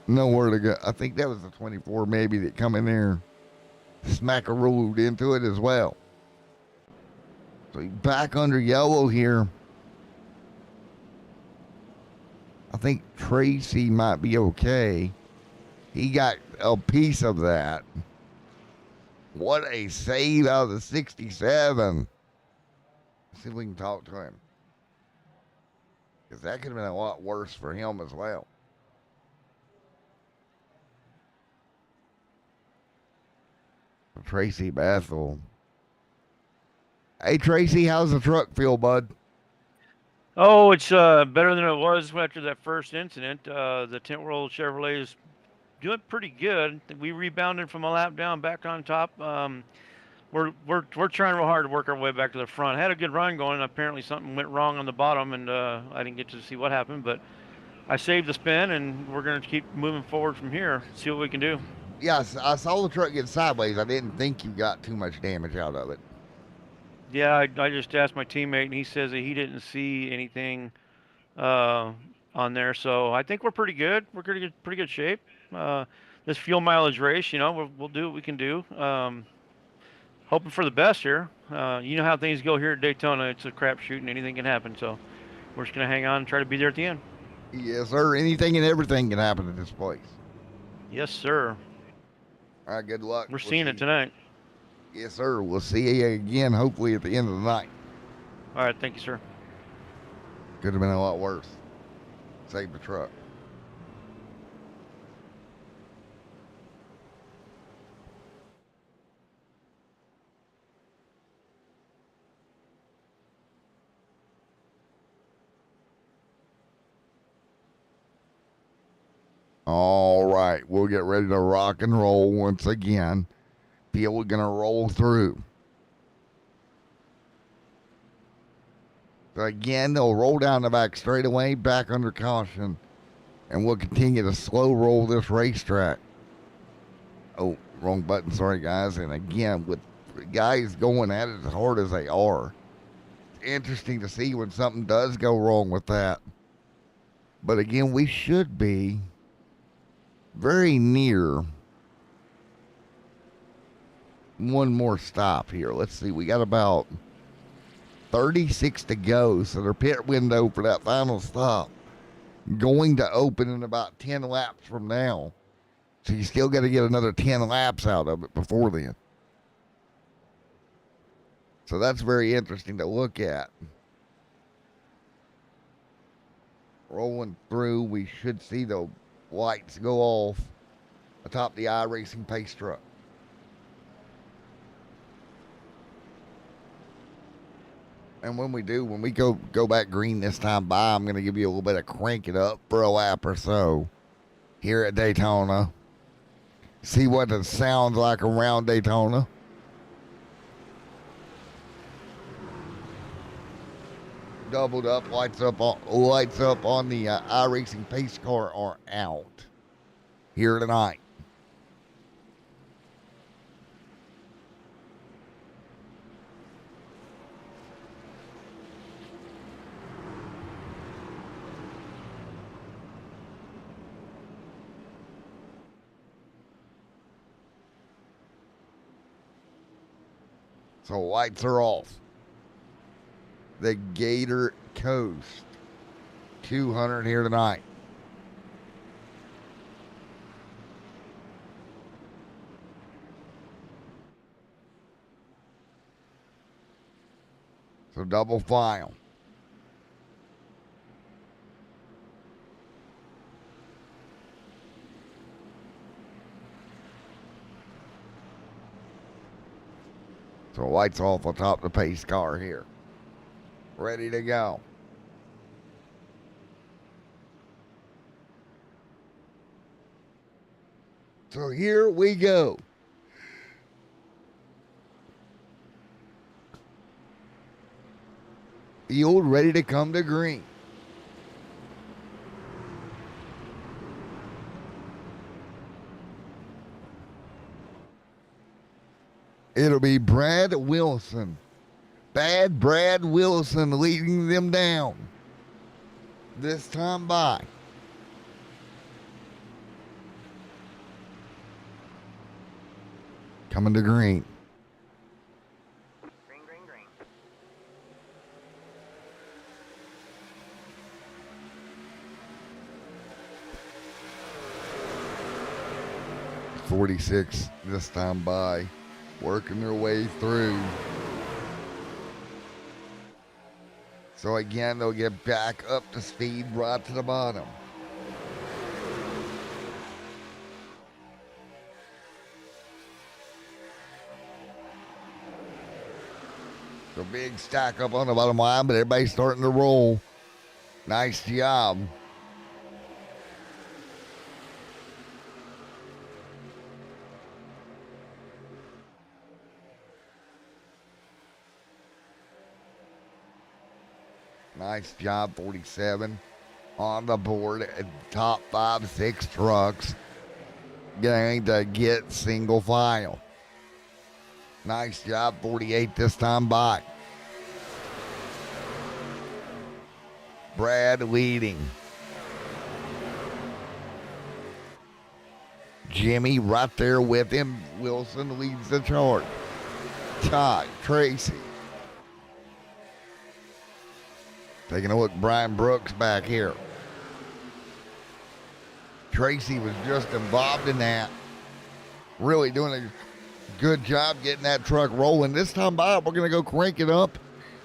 Nowhere to go. I think that was the 24 maybe that come in there. Smack-a-rolled into it as well. So he's back under yellow here. I think Tracy might be okay. He got a piece of that. What a save out of the 67. Let's see if we can talk to him. Because that could have been a lot worse for him as well. Tracy Bethel. Hey, Tracy, how's the truck feel, bud? Oh, it's better than it was after that first incident. The Tint World Chevrolet is doing pretty good. We rebounded from a lap down back on top. We're trying real hard to work our way back to the front. Had a good run going. Apparently something went wrong on the bottom, and I didn't get to see what happened. But I saved the spin, and we're going to keep moving forward from here. See what we can do. Yes, I saw the truck get sideways. I didn't think you got too much damage out of it. Yeah, I just asked my teammate, and he says that he didn't see anything on there. So I think we're pretty good. We're pretty good shape. This fuel mileage race, we'll do what we can do. Hoping for the best here. You know how things go here at Daytona. It's a crapshoot, and anything can happen. So we're just gonna hang on and try to be there at the end. Yes, sir. Anything and everything can happen at this place. Yes, sir. All right, good luck. We're seeing it tonight. Yes, sir. We'll see you again, hopefully, at the end of the night. All right, thank you, sir. Could have been a lot worse. Save the truck. All right, we'll get ready to rock and roll once again. We're going to roll through. So again, they'll roll down the back straightaway, back under caution, and we'll continue to slow roll this racetrack. Oh, wrong button. Sorry, guys. And again, with guys going at it as hard as they are, it's interesting to see when something does go wrong with that. But again, we should be very near one more stop here. Let's see. We got about 36 to go. So their pit window for that final stop going to open in about 10 laps from now. So you still got to get another 10 laps out of it before then. So that's very interesting to look at. Rolling through, we should see the lights go off atop the iRacing pace truck. And when we do, when we go back green this time by, I'm going to give you a little bit of crank it up for a lap or so here at Daytona. See what it sounds like around Daytona. Doubled up, lights up on the iRacing pace car are out here tonight. So lights are off. The Gator Coast 200 here tonight. So double file. So lights off on top of the pace car here. Ready to go. So here we go. field ready to come to green. It'll be Brad Wilson. Bad Brad Wilson leading them down. This time by. Coming to green. Green, green, green. 46 this time by, working their way through. So again, they'll get back up to speed right to the bottom. So big stack up on the bottom line, but everybody's starting to roll. Nice job. Nice job, 47 on the board at top 5, 6 trucks. Going to get single file. Nice job, 48 this time by. Brad leading. Jimmy right there with him. Wilson leads the chart. Todd, Tracy. Taking a look, Brian Brooks back here. Tracy was just involved in that. Really doing a good job getting that truck rolling. This time by, we're going to go crank it up.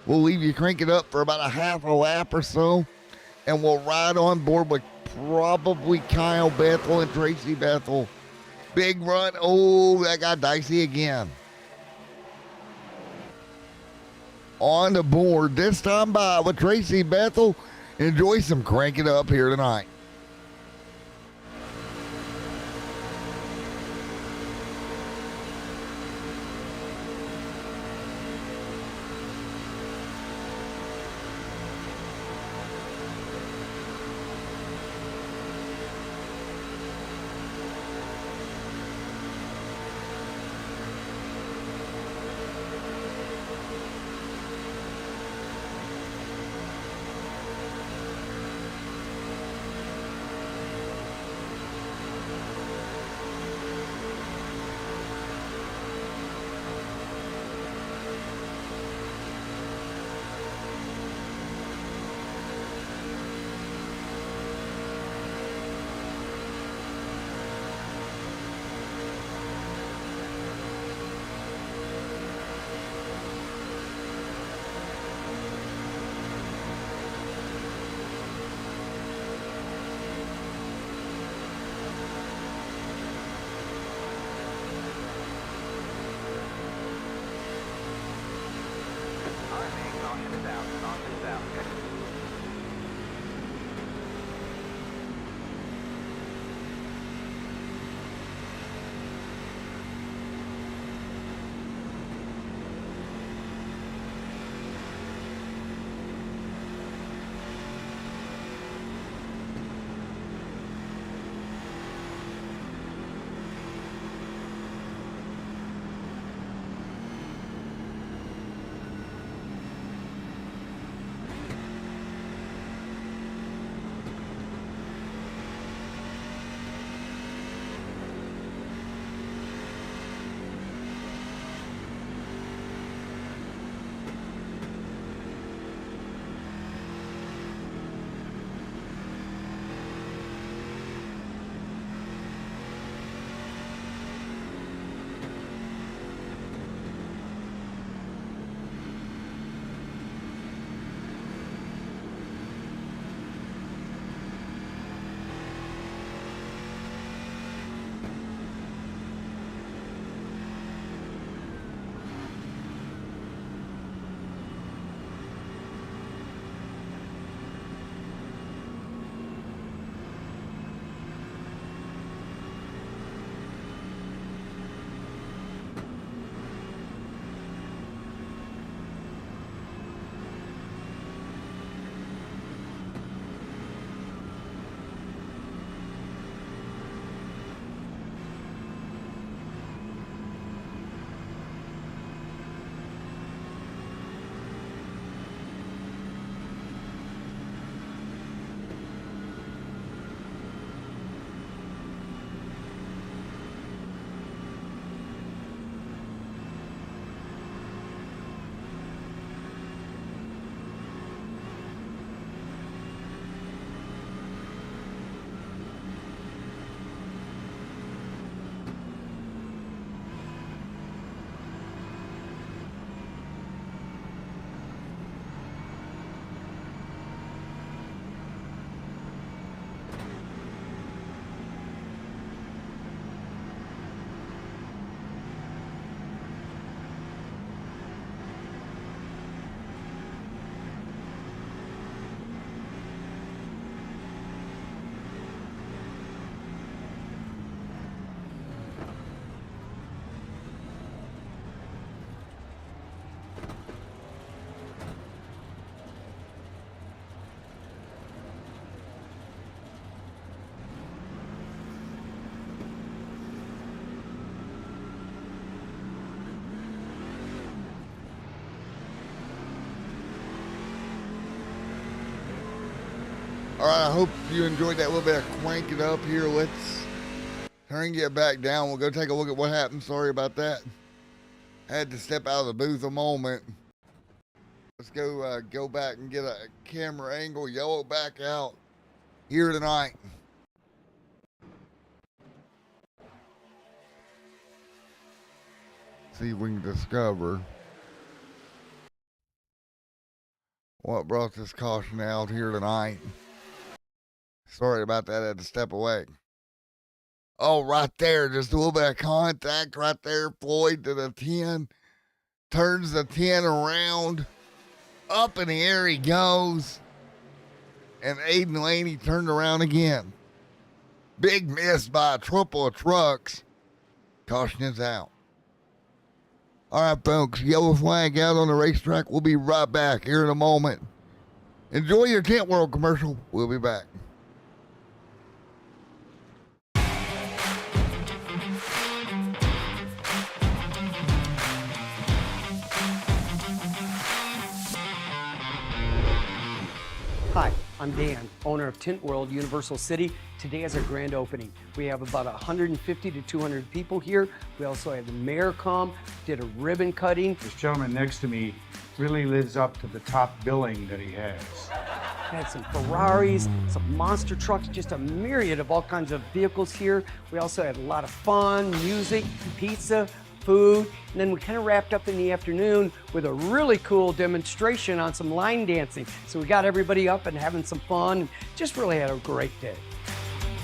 We'll leave you crank it up for about a half a lap or so. And we'll ride on board with probably Kyle Bethel and Tracy Bethel. Big run. Oh, that got dicey again. On the board this time by with Tracy Bethel. Enjoy some crank it up here tonight. All right, I hope you enjoyed that little bit of crank it up here. Let's turn and get back down. We'll go take a look at what happened. Sorry about that. Had to step out of the booth a moment. Let's go back and get a camera angle. Yellow back out here tonight. See if we can discover what brought this caution out here tonight. Sorry about that. I had to step away. Oh, right there. Just a little bit of contact right there. Floyd to the 10. Turns the 10 around. Up in the air he goes. And Aiden Laney turned around again. Big miss by a triple of trucks. Caution is out. All right, folks. Yellow flag out on the racetrack. We'll be right back here in a moment. Enjoy your Tint World commercial. We'll be back. Hi, I'm Dan, owner of Tint World Universal City. Today is our grand opening. We have about 150 to 200 people here. We also had the mayor come, did a ribbon cutting. This gentleman next to me really lives up to the top billing that he has. Had some Ferraris, some monster trucks, just a myriad of all kinds of vehicles here. We also had a lot of fun, music, pizza, food, and then we kind of wrapped up in the afternoon with a really cool demonstration on some line dancing. So we got everybody up and having some fun, and just really had a great day.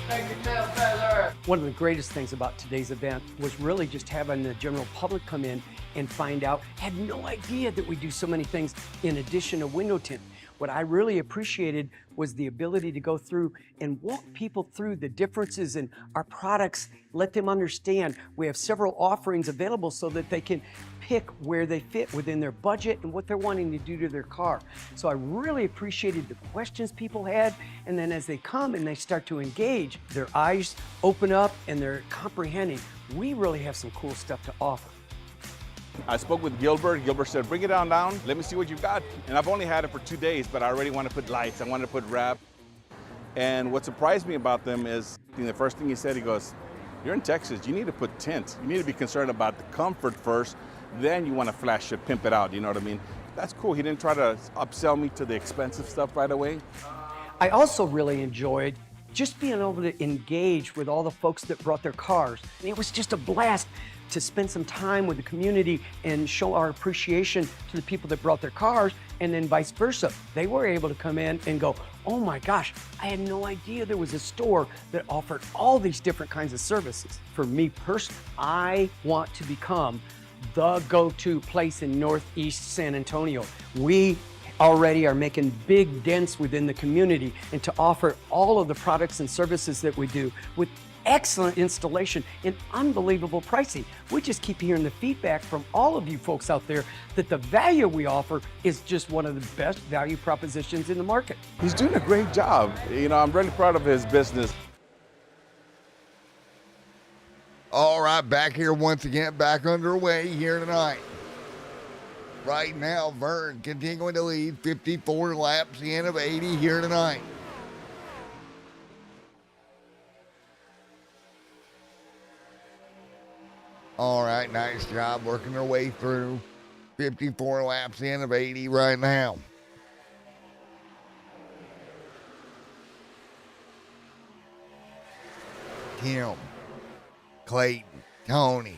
Thank you, Tail Feather. One of the greatest things about today's event was really just having the general public come in and find out. Had no idea that we do so many things in addition to window tint. What I really appreciated was the ability to go through and walk people through the differences in our products, let them understand we have several offerings available so that they can pick where they fit within their budget and what they're wanting to do to their car. So I really appreciated the questions people had, and then as they come and they start to engage, their eyes open up and they're comprehending. We really have some cool stuff to offer. I spoke with Gilbert. Gilbert said, bring it on down. Let me see what you've got. And I've only had it for 2 days, but I already want to put lights. I want to put wrap. And what surprised me about them is the first thing he said, he goes, you're in Texas. You need to put tint. You need to be concerned about the comfort first. Then you want to flash it, pimp it out. You know what I mean? That's cool. He didn't try to upsell me to the expensive stuff right away. I also really enjoyed just being able to engage with all the folks that brought their cars. And it was just a blast to spend some time with the community and show our appreciation to the people that brought their cars, and then vice versa. They were able to come in and go, oh my gosh, I had no idea there was a store that offered all these different kinds of services. For me personally, I want to become the go-to place in Northeast San Antonio. We already are making big dents within the community, and to offer all of the products and services that we do with excellent installation and unbelievable pricing. We just keep hearing the feedback from all of you folks out there that the value we offer is just one of the best value propositions in the market. He's doing a great job. You know, I'm really proud of his business. All right, back here once again, back underway here tonight. Right now, Vern continuing to lead, 54 laps in of 80 here tonight. All right, nice job working their way through. 54 laps in of 80 right now. Tim, Clayton, Tony.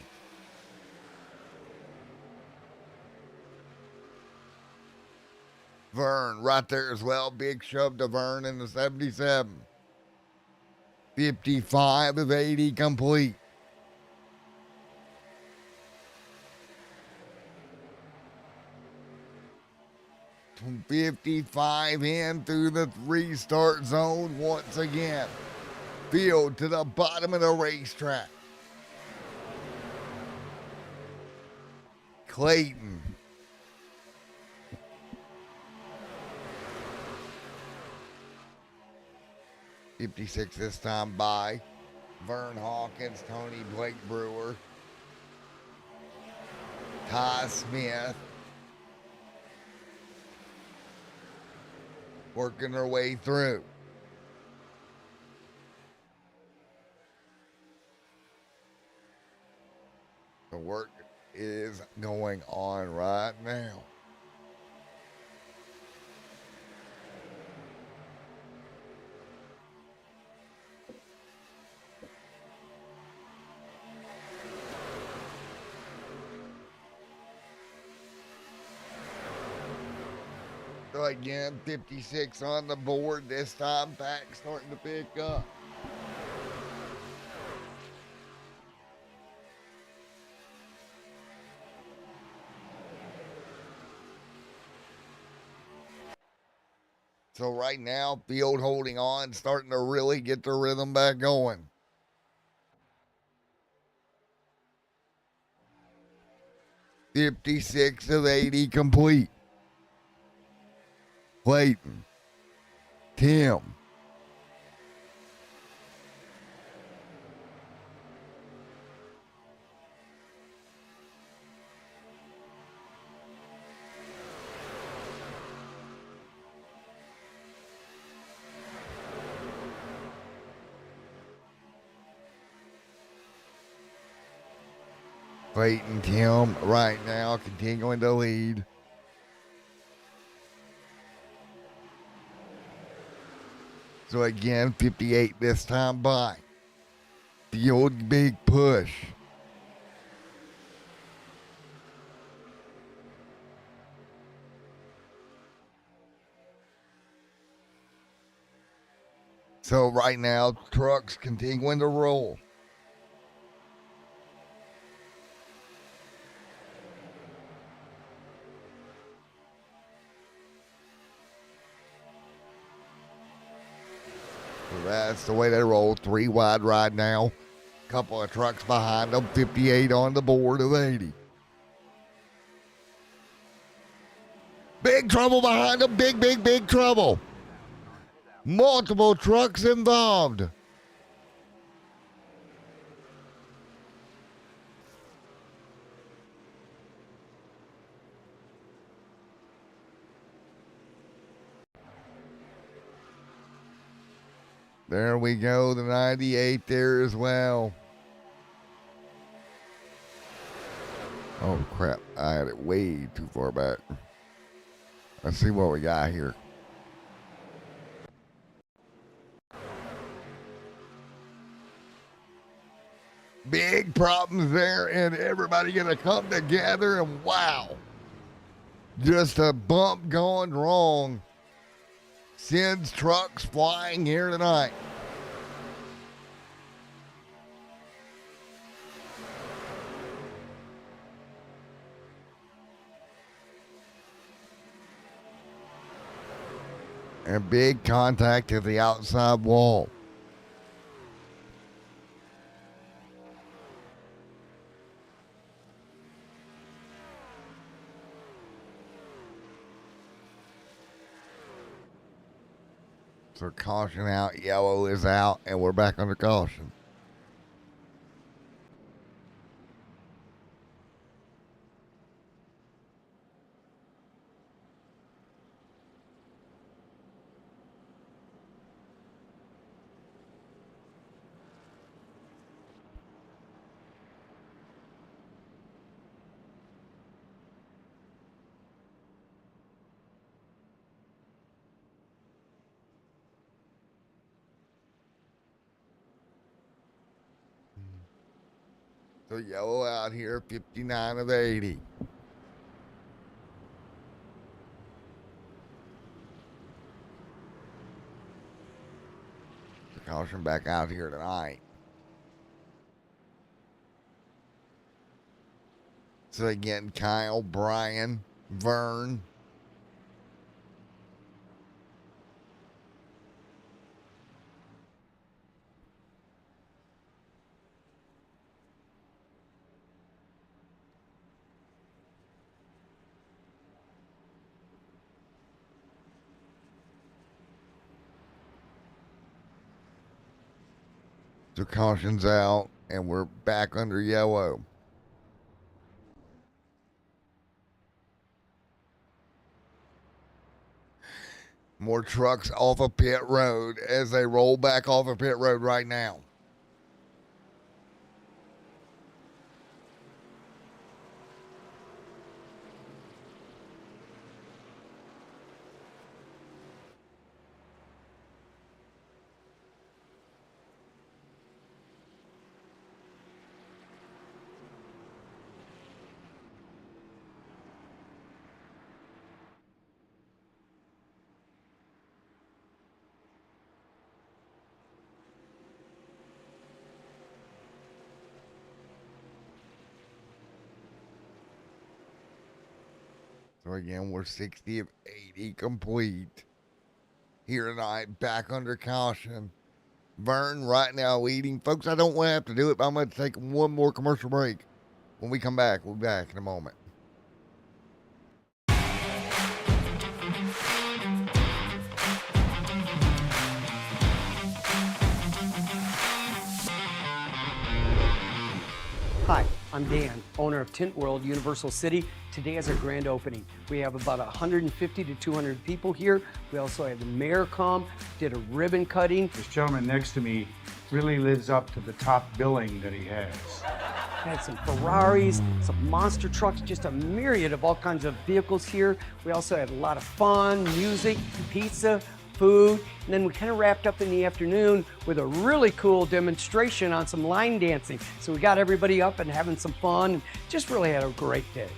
Vern right there as well. Big shove to Vern in the 77. 55 of 80 complete. 55 in through the restart zone once again. Field to the bottom of the racetrack. Clayton. .56 this time by Vern Hawkins, Tony Blake Brewer, Ty Smith. Working their way through. The work is going on right now. So again, 56 on the board. This time back starting to pick up. So right now, field holding on, starting to really get the rhythm back going. $56 of 80 complete. Clayton, Tim, Clayton, Tim right now continuing to lead. So again, 58 this time by. The old big push. So right now, trucks continuing to roll. So that's the way they roll. 3 wide right now. Couple of trucks behind them. 58 on the board of 80. Big trouble behind them. Big trouble. Multiple trucks involved. There we go, the 98 there as well. Oh crap, I had it way too far back. Let's see what we got here. Big problems there, and everybody gonna come together, and wow. Just a bump going wrong sends trucks flying here tonight. And big contact at the outside wall. So caution out, yellow is out, and we're back under caution. So yellow out here, 59 of 80. So caution back out here tonight. So again, Kyle, Brian, Vern. So caution's out, and we're back under yellow. More trucks off of pit road as they roll back off of pit road right now. So again, we're 60 of 80 complete here tonight, back under caution. Vern right now leading. Folks, I don't want to have to do it, but I'm going to take one more commercial break. When we come back, we'll be back in a moment. Hi, I'm Dan, owner of Tint World Universal City. Today is our grand opening. We have about 150 to 200 people here. We also had the mayor come, did a ribbon cutting. This gentleman next to me really lives up to the top billing that he has. Had some Ferraris, some monster trucks, just a myriad of all kinds of vehicles here. We also had a lot of fun, music, pizza, food, and then we kind of wrapped up in the afternoon with a really cool demonstration on some line dancing. So we got everybody up and having some fun and just really had a great day.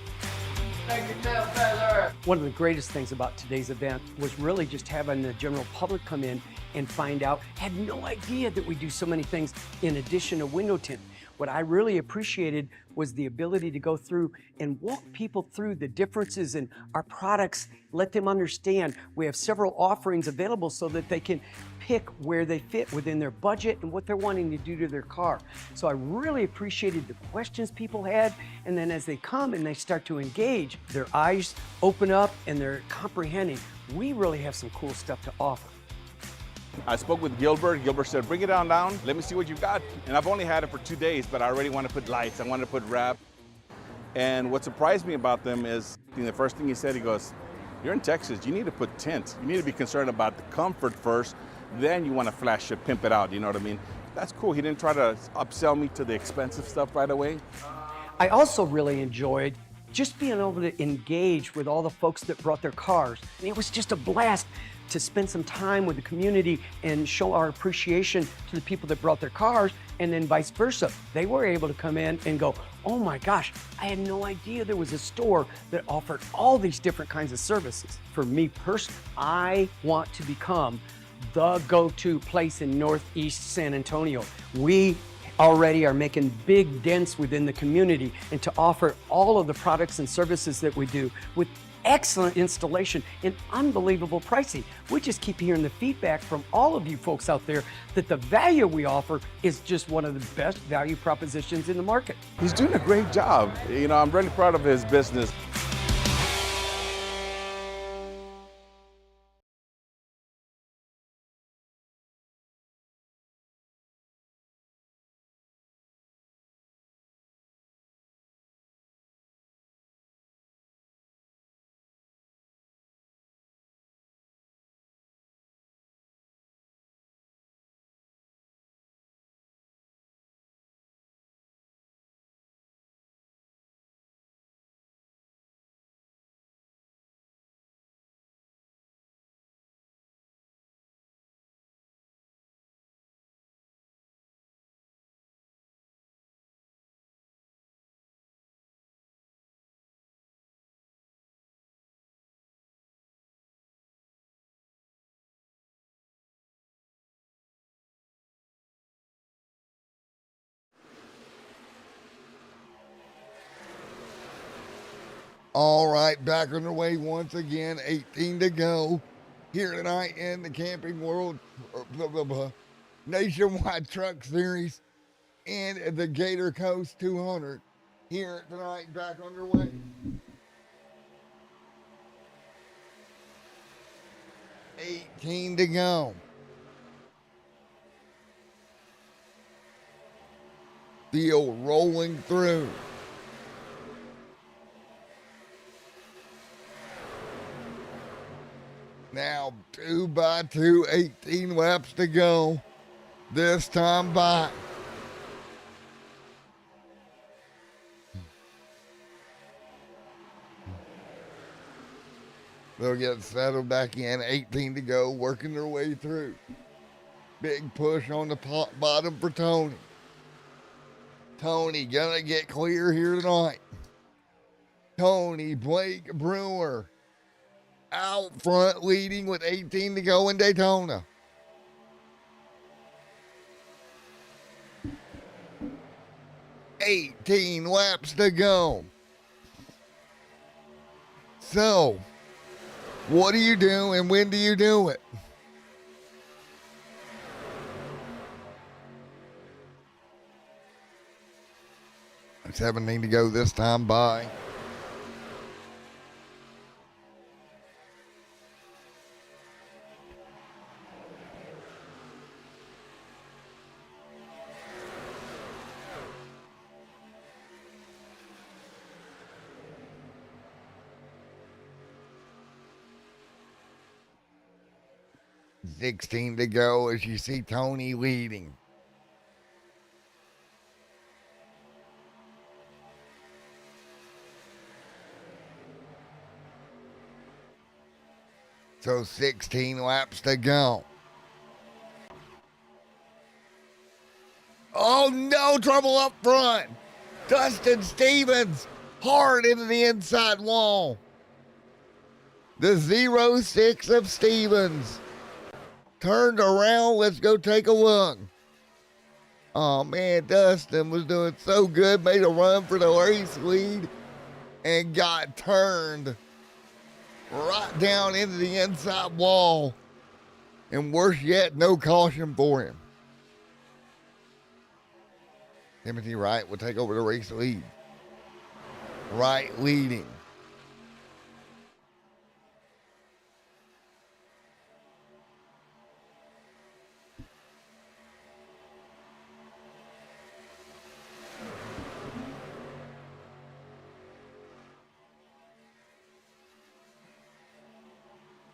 Thank you, tail feather. One of the greatest things about today's event was really just having the general public come in and find out, had no idea that we do so many things in addition to window tint. What I really appreciated was the ability to go through and walk people through the differences in our products, let them understand we have several offerings available so that they can pick where they fit within their budget and what they're wanting to do to their car. So I really appreciated the questions people had, and then as they come and they start to engage, their eyes open up and they're comprehending. We really have some cool stuff to offer. I spoke with Gilbert. Gilbert said, bring it on down. Let me see what you've got. And I've only had it for 2 days, but I already want to put lights. I want to put wrap. And what surprised me about them is the first thing he said, he goes, you're in Texas. You need to put tint. You need to be concerned about the comfort first. Then you want to flash it, pimp it out. You know what I mean? That's cool. He didn't try to upsell me to the expensive stuff right away. I also really enjoyed just being able to engage with all the folks that brought their cars. And it was just a blast to spend some time with the community and show our appreciation to the people that brought their cars, and then vice versa. They were able to come in and go, oh my gosh, I had no idea there was a store that offered all these different kinds of services. For me personally, I want to become the go-to place in Northeast San Antonio. We already are making big dents within the community, and to offer all of the products and services that we do with excellent installation and unbelievable pricing. We just keep hearing the feedback from all of you folks out there that the value we offer is just one of the best value propositions in the market. He's doing a great job. You know, I'm really proud of his business. All right, back underway once again. 18 to go here tonight in the Camping World Nationwide Truck Series and the Gator Coast 200 here tonight, back underway. $18 to go. Field rolling through. Now 2 by 2, 18 laps to go. This time by. They'll get settled back in. 18 to go, working their way through. Big push on the bottom for Tony. Tony gonna get clear here tonight. Tony Blake Brewer out front leading with 18 to go in Daytona. $18 laps to go. So, what do you do and when do you do it? It's 17 to go this time by. $16 to go as you see Tony leading. So 16 laps to go. Oh no, trouble up front. Dustin Stevens hard into the inside wall. The 06 of Stevens turned around. Let's go take a look. Oh man, Dustin was doing so good, made a run for the race lead and got turned right down into the inside wall. And worse yet, no caution for him. Timothy Wright will take over the race lead. Wright leading.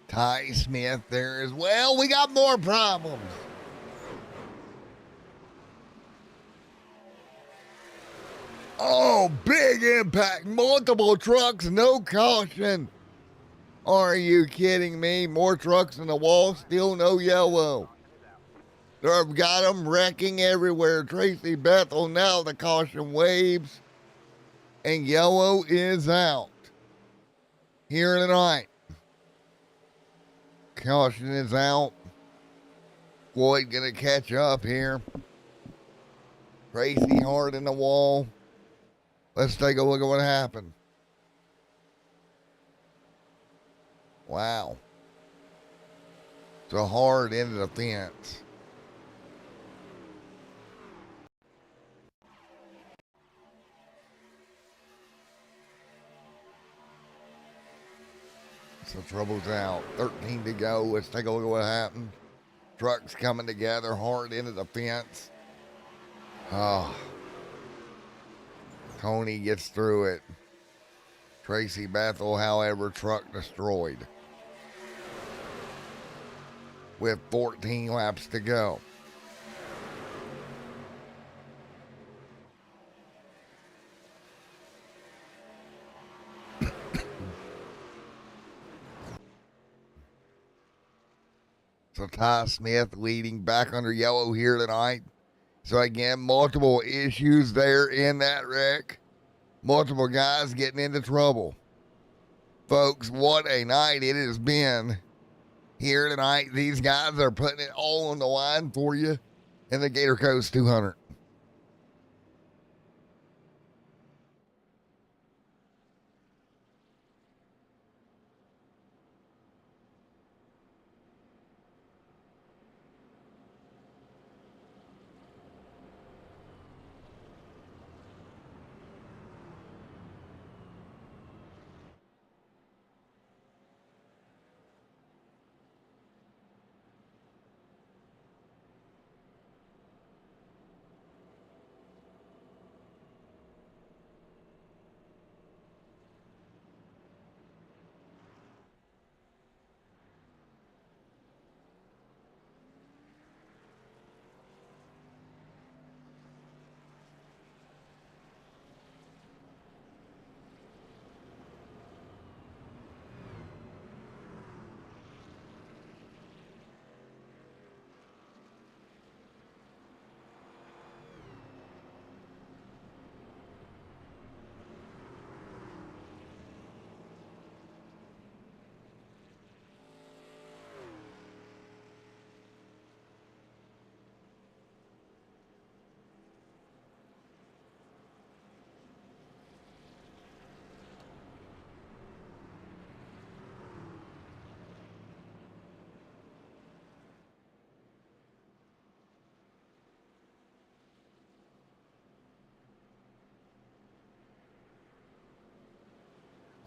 Ty Smith there as well. We got more problems. Oh, big impact. Multiple trucks, no caution. Are you kidding me? More trucks in the wall, still no yellow. They've got them wrecking everywhere. Tracy Bethel now the caution waves. And yellow is out here tonight. Caution is out. Floyd gonna catch up here. Tracy hard in the wall. Let's take a look at what happened. Wow. So hard into the fence. So trouble's out. 13 to go. Let's take a look at what happened. Trucks coming together hard into the fence. Oh. Tony gets through it. Tracy Bethel, however, truck destroyed. With 14 laps to go. So Ty Smith leading back under yellow here tonight. So again, multiple issues there in that wreck. Multiple guys getting into trouble. Folks, what a night it has been here tonight. These guys are putting it all on the line for you in the Gator Coast 200.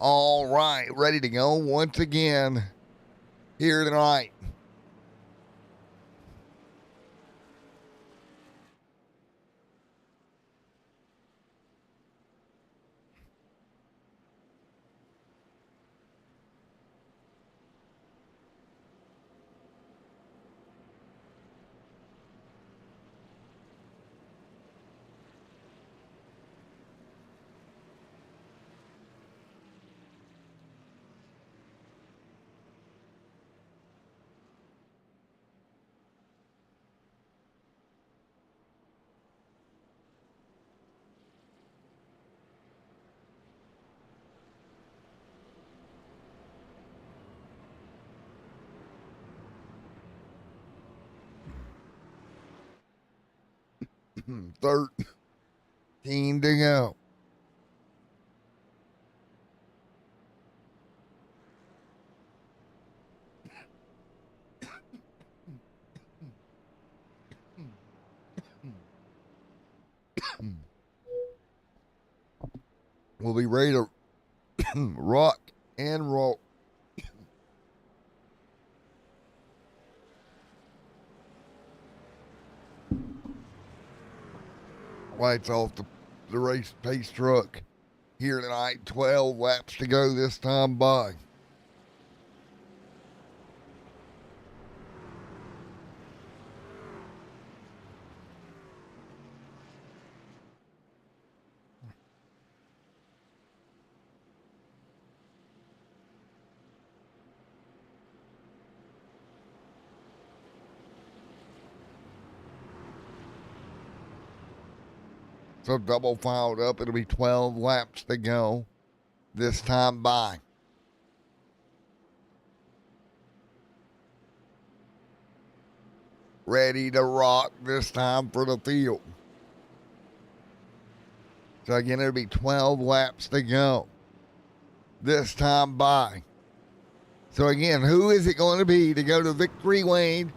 All right, ready to go once again here tonight. Third. 13 to go. We'll be ready to rock and roll. Lights off the race pace truck here tonight. 12 laps to go this time by. So double filed up. It'll be 12 laps to go this time by. Ready to rock this time for the field. So again, it'll be 12 laps to go this time by. So again, who is it going to be to go to victory lane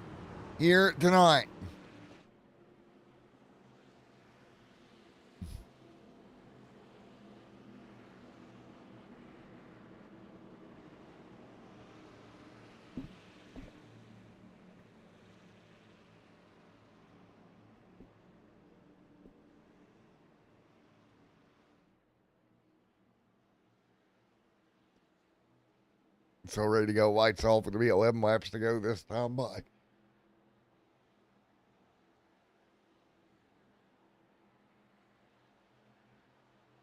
here tonight? So ready to go. Lights off. It'll be 11 laps to go this time by.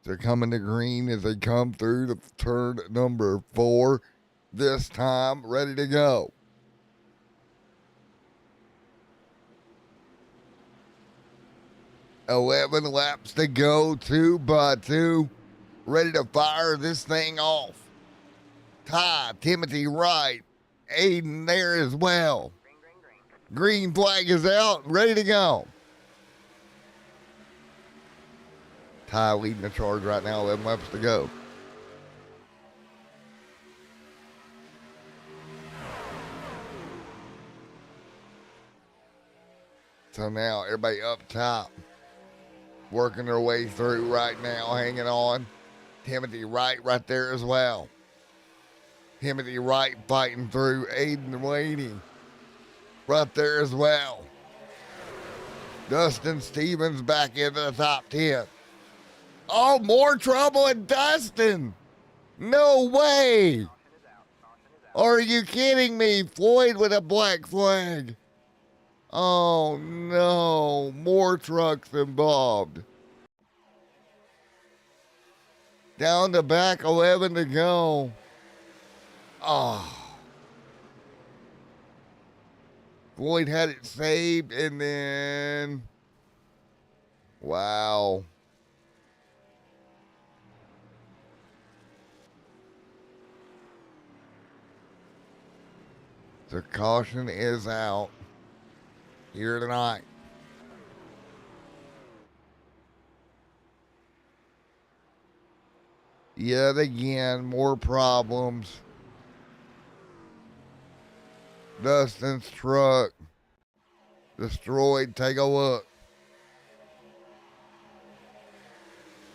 They're coming to green as they come through the turn number 4 this time. Ready to go. "11 laps to go, 2 by 2. Ready to fire this thing off. Ty, Timothy Wright, Aiden there as well. Green flag is out, ready to go. Ty leading the charge right now, 11 laps to go. So now everybody up top, working their way through right now, hanging on. Timothy Wright right there as well. Timothy Wright fighting through. Aiden waiting right there as well. Dustin Stevens back into the top 10. Oh, more trouble in Dustin. No way. Are you kidding me? Floyd with a black flag. Oh, no. More trucks involved. Down the back, 11 to go. Oh. Floyd had it saved, and then, wow. The caution is out here tonight. Yet again, more problems. Dustin's truck destroyed. Take a look.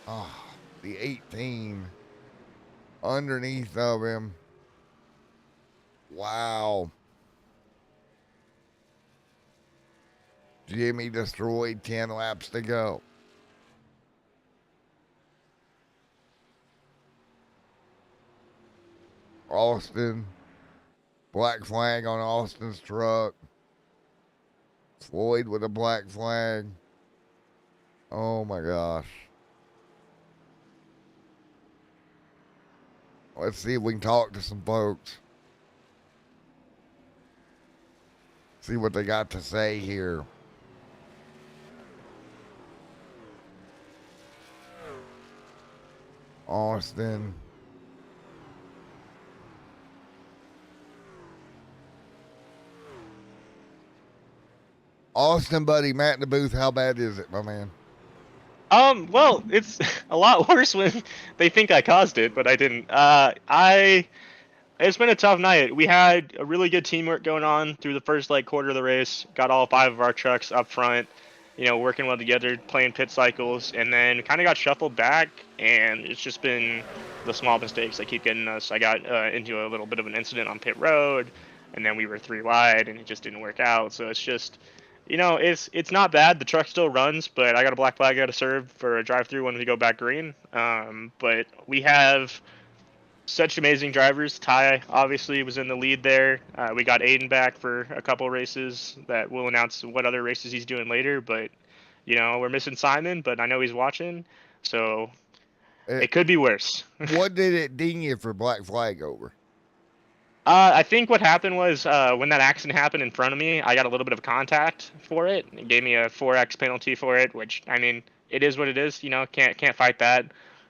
Ah, the 18 underneath of him. Wow. Jimmy destroyed, 10 laps to go. Austin, black flag on Austin's truck. Floyd with a black flag. Oh my gosh. Let's see if we can talk to some folks. See what they got to say here. Austin. Austin, buddy, Matt in the booth, how bad is it, my man? Well, it's a lot worse when they think I caused it, but I didn't. It's been a tough night. We had a really good teamwork going on through the first quarter of the race. Got all 5 of our trucks up front, working well together, playing pit cycles, and then kind of got shuffled back. And it's just been the small mistakes that keep getting us. I got into a little bit of an incident on pit road, and then we were 3 wide, and it just didn't work out. So it's just, it's not bad. The truck still runs, but I got a black flag I got to serve for a drive-through when we go back green. But we have such amazing drivers. Ty obviously was in the lead there. We got Aiden back for a couple races that we'll announce what other races he's doing later. But, we're missing Simon, but I know he's watching. So it could be worse. What did it ding you for black flag over? I think what happened was when that accident happened in front of me, I got a little bit of contact for it. It gave me a 4X penalty for it, which, I mean, it is what it is. Can't fight that.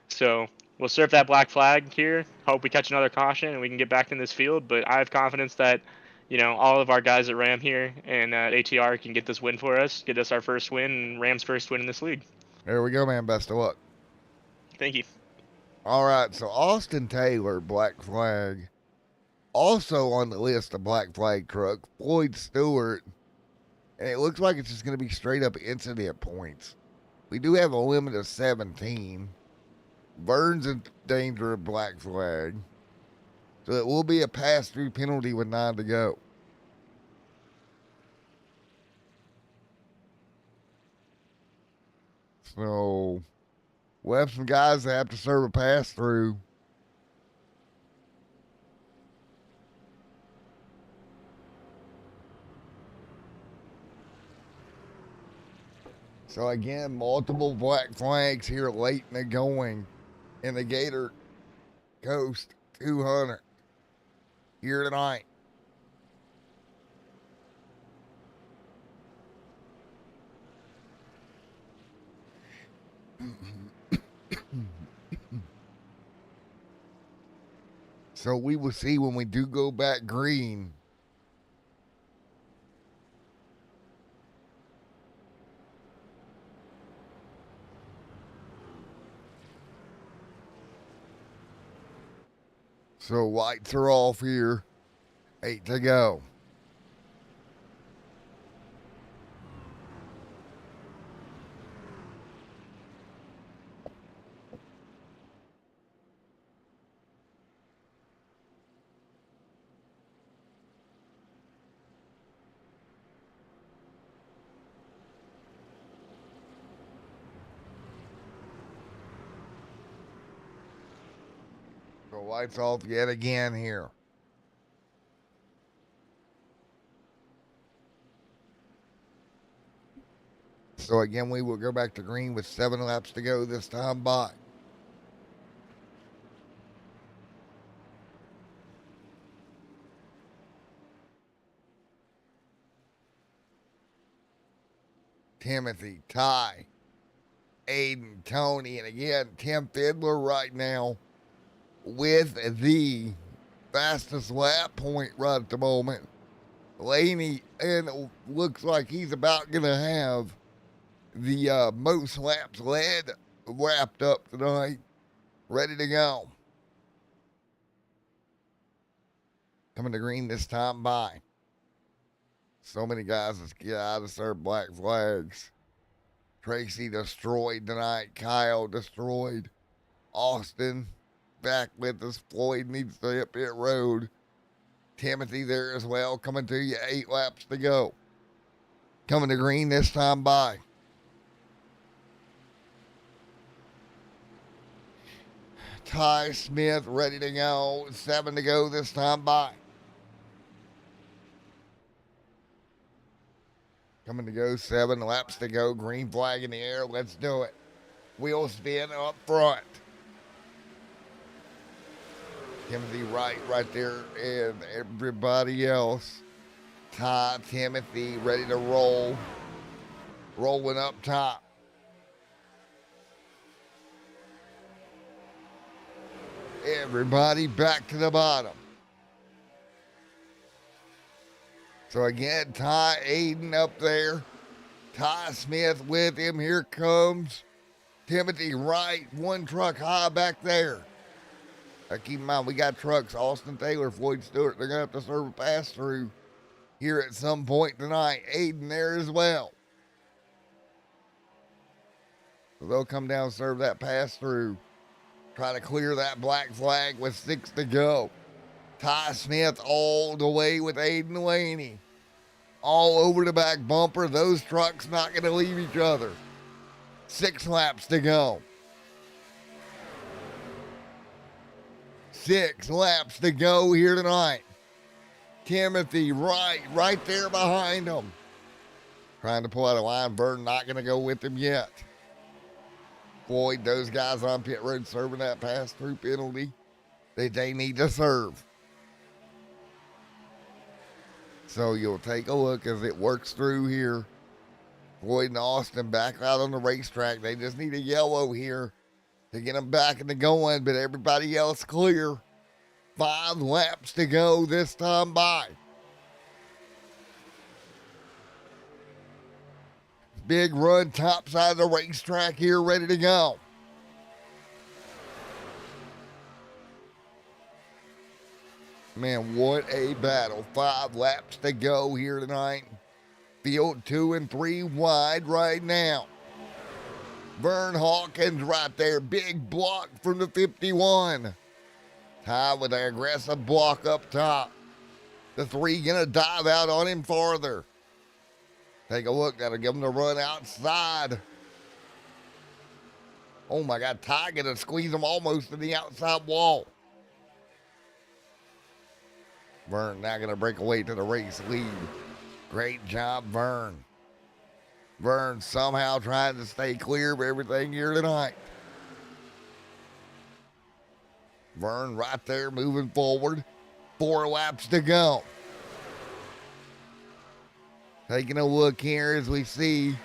So we'll serve that black flag here. Hope we catch another caution and we can get back in this field. But I have confidence that, all of our guys at Ram here and at ATR can get this win for us, get us our first win and Ram's first win in this league. There we go, man. Best of luck. Thank you. All right, so Austin Taylor, black flag. Also on the list of black flag truck, Floyd Stewart. And it looks like it's just going to be straight up incident points. We do have a limit of 17. Vern's in danger of black flag. So it will be a pass-through penalty with 9 to go. So we'll have some guys that have to serve a pass-through. So again, multiple black flags here late in the going in the Gator Coast 200 here tonight. So we will see when we do go back green. So lights are off here. 8 to go. So lights off yet again here. So again, we will go back to green with 7 laps to go this time by. Timothy, Ty, Aiden, Tony, and again, Tim Fiddler right now with the fastest lap point right at the moment. Laney, and looks like he's about going to have the most laps led wrapped up tonight. Ready to go. Coming to green this time by. So many guys that get out of serve black flags. Tracy destroyed tonight. Kyle destroyed. Austin, back with us. Floyd needs to hit pit road. Timothy there as well, coming to you. 8 laps to go. Coming to green this time by. Ty Smith ready to go. 7 to go this time by. Coming to go, 7 laps to go. Green flag in the air. Let's do it. Wheel spin up front. Timothy right there, and everybody else. Ty, Timothy ready to roll. Rolling up top. Everybody back to the bottom. So again, Ty Aiden up there. Ty Smith with him. Here comes Timothy Wright. 1 truck high back there. Now keep in mind, we got trucks. Austin Taylor, Floyd Stewart. They're going to have to serve a pass-through here at some point tonight. Aiden there as well. So they'll come down and serve that pass-through. Try to clear that black flag with 6 to go. Ty Smith all the way with Aiden Laney. All over the back bumper. Those trucks not going to leave each other. 6 laps to go. 6 laps to go here tonight. Timothy right there behind him. Trying to pull out a line. Burton not going to go with him yet. Floyd, those guys on pit road serving that pass-through penalty that they need to serve. So you'll take a look as it works through here. Floyd and Austin back out on the racetrack. They just need a yellow here to get them back into going, but everybody else clear. 5 laps to go this time by. Big run top side of the racetrack here, ready to go. Man, what a battle. 5 laps to go here tonight. Field 2 and 3 wide right now. Vern Hawkins right there. Big block from the 51. Ty with an aggressive block up top. The 3 gonna dive out on him farther. Take a look. Gotta give him the run outside. Oh my God. Ty gonna squeeze him almost to the outside wall. Vern now gonna break away to the race lead. Great job, Vern. Vern somehow trying to stay clear of everything here tonight. Vern right there moving forward. 4 laps to go. Taking a look here as we see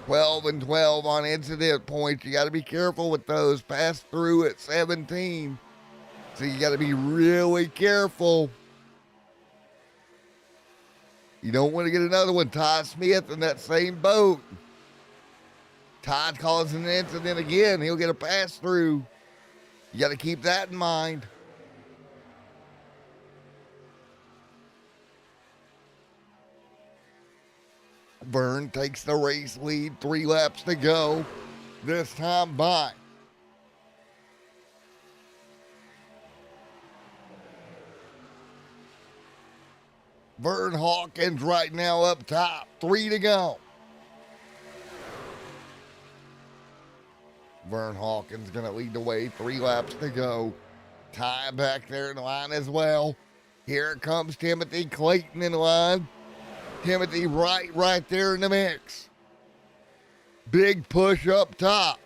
12 and 12 on incident points. You got to be careful with those. Pass through at 17. So you got to be really careful. You don't want to get another one. Ty Smith in that same boat. Todd calls an incident again. He'll get a pass through. You got to keep that in mind. Vern takes the race lead. 3 laps to go. This time by. Vern Hawkins right now up top. 3 to go. Vern Hawkins going to lead the way. 3 laps to go. Ty back there in the line as well. Here comes Timothy Clayton in the line. Timothy right there in the mix. Big push up top.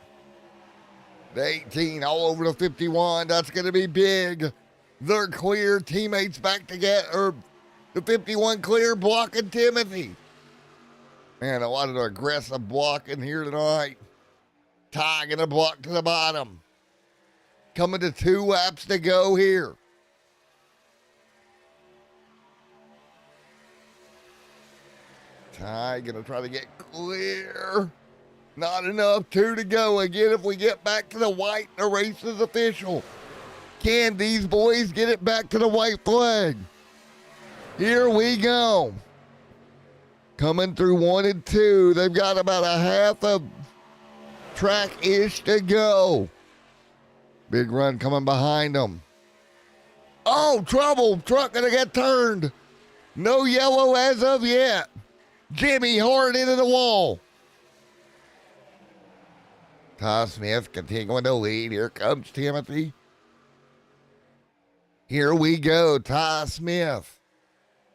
The 18 all over the 51. That's going to be big. They're clear. Teammates back together. The 51 clear, blocking Timothy. Man, a lot of aggressive blocking here tonight. Ty gonna block to the bottom. Coming to 2 laps to go here. Ty gonna try to get clear. Not enough. 2 to go. Again, if we get back to the white, the race is official. Can these boys get it back to the white flag? Here we go. Coming through 1 and 2. They've got about a half a track-ish to go. Big run coming behind them. Oh, trouble. Truck going to get turned. No yellow as of yet. Jimmy hard into the wall. Ty Smith continuing to lead. Here comes Timothy. Here we go. Ty Smith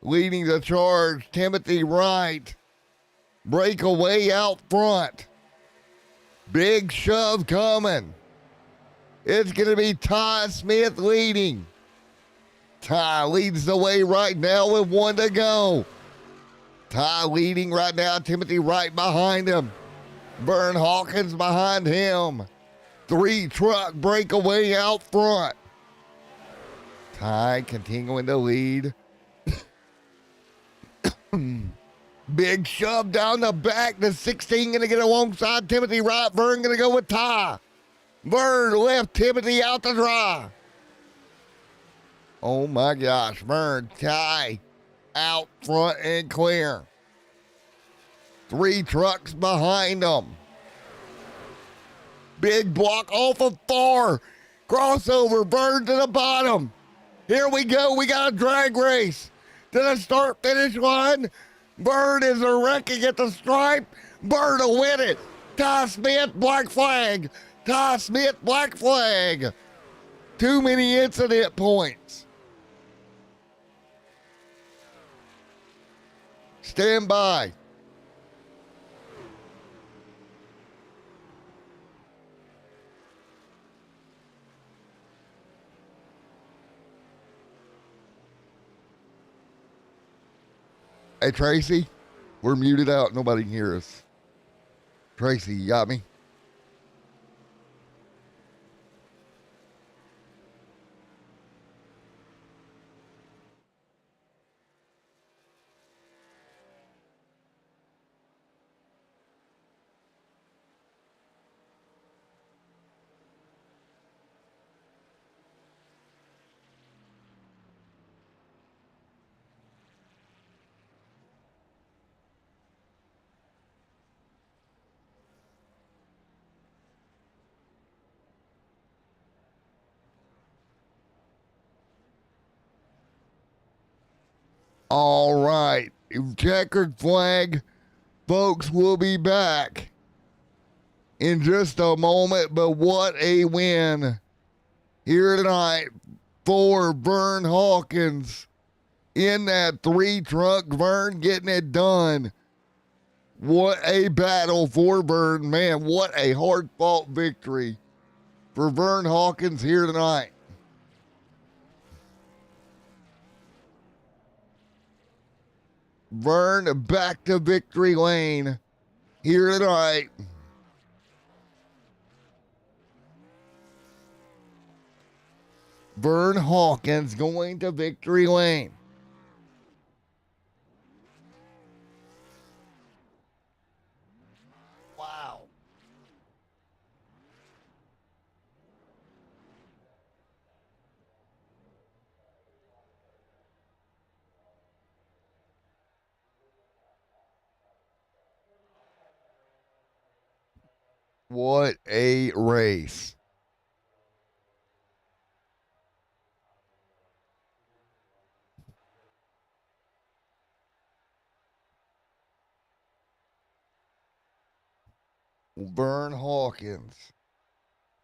leading the charge. Timothy Wright. Breakaway out front. Big shove coming. It's going to be Ty Smith leading. Ty leads the way right now with 1 to go. Ty leading right now. Timothy Wright behind him. Vern Hawkins behind him. 3-truck breakaway out front. Ty continuing to lead. Big shove down the back. The 16 going to get alongside Timothy Wright. Vern going to go with Ty. Vern left Timothy out to dry. Oh my gosh. Vern, Ty out front and clear. 3 trucks behind them. Big block off of far. Crossover. Vern to the bottom. Here we go. We got a drag race to the start-finish line. Bird is wrecking at the stripe. Bird will win it. Ty Smith, black flag. Ty Smith, black flag. Too many incident points. Stand by. Hey, Tracy, we're muted out. Nobody can hear us. Tracy, you got me? All right. Checkered flag. Folks, we'll be back in just a moment, but what a win here tonight for Vern Hawkins in that 3-truck. Vern getting it done. What a battle for Vern. Man, what a hard-fought victory for Vern Hawkins here tonight. Vern back to victory lane here tonight. Vern Hawkins going to victory lane. Wow. What a race. Vern Hawkins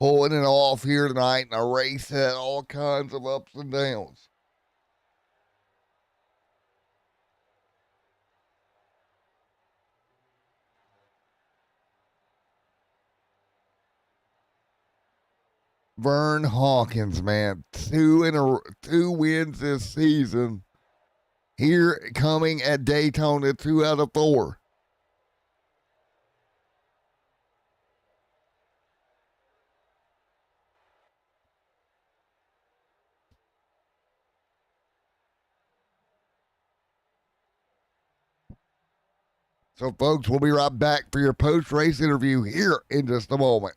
pulling it off here tonight in a race that had all kinds of ups and downs. Vern Hawkins, man, two wins this season. Here coming at Daytona, 2 out of 4. So, folks, we'll be right back for your post-race interview here in just a moment.